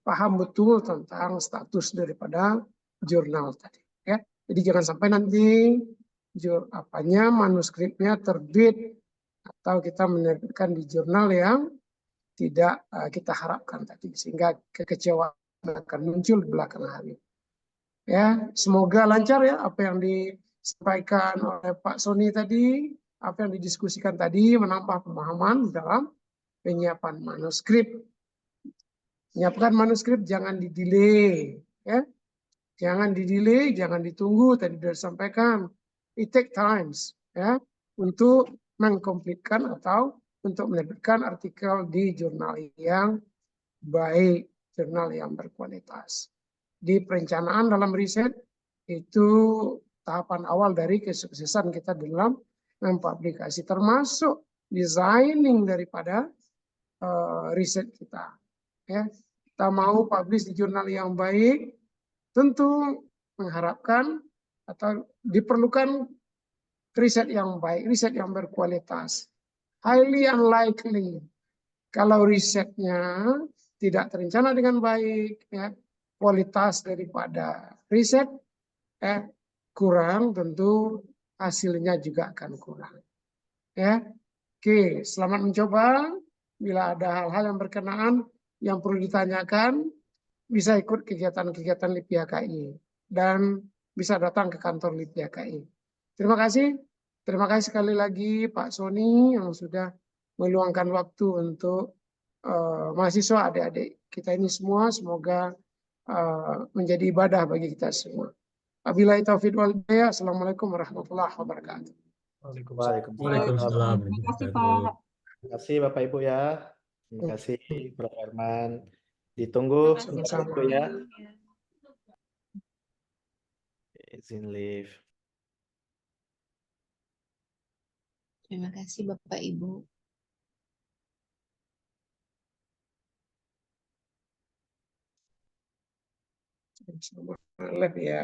paham betul tentang status daripada jurnal tadi ya. Jadi jangan sampai nanti manuskripnya terbit atau kita menerbitkan di jurnal yang tidak kita harapkan tadi, sehingga kekecewaan akan muncul di belakang hari. Ya, semoga lancar ya apa yang disampaikan oleh Pak Sony tadi, apa yang didiskusikan tadi menambah pemahaman dalam penyiapan manuskrip. Menyiapkan manuskrip jangan didelay ya. Jangan didelay, jangan ditunggu, tadi sudah disampaikan. It take times ya untuk mengkomplitkan atau untuk menerbitkan artikel di jurnal yang baik, jurnal yang berkualitas. Di perencanaan dalam riset itu tahapan awal dari kesuksesan kita dalam mempublikasi, termasuk designing daripada riset kita. Ya, kita mau publish di jurnal yang baik, tentu mengharapkan atau diperlukan riset yang baik, riset yang berkualitas. Highly unlikely kalau risetnya tidak terencana dengan baik, ya, kualitas daripada riset kurang, tentu hasilnya juga akan kurang. Ya, oke, selamat mencoba. Bila ada hal-hal yang berkenaan yang perlu ditanyakan, bisa ikut kegiatan-kegiatan LIPI HKI dan bisa datang ke kantor LIPI HKI. Terima kasih. Terima kasih sekali lagi Pak Sony yang sudah meluangkan waktu untuk mahasiswa adik-adik kita ini semua. Semoga menjadi ibadah bagi kita semua. Wabillahi taufiq wal hidayah. Assalamualaikum warahmatullahi wabarakatuh. Waalaikumsalam. Terima kasih Pak. Terima kasih Bapak Ibu ya. Terima kasih Prof. Herman. Ditunggu sebentar Ibu ya. Izin live. Terima kasih Bapak Ibu. sama lab ya.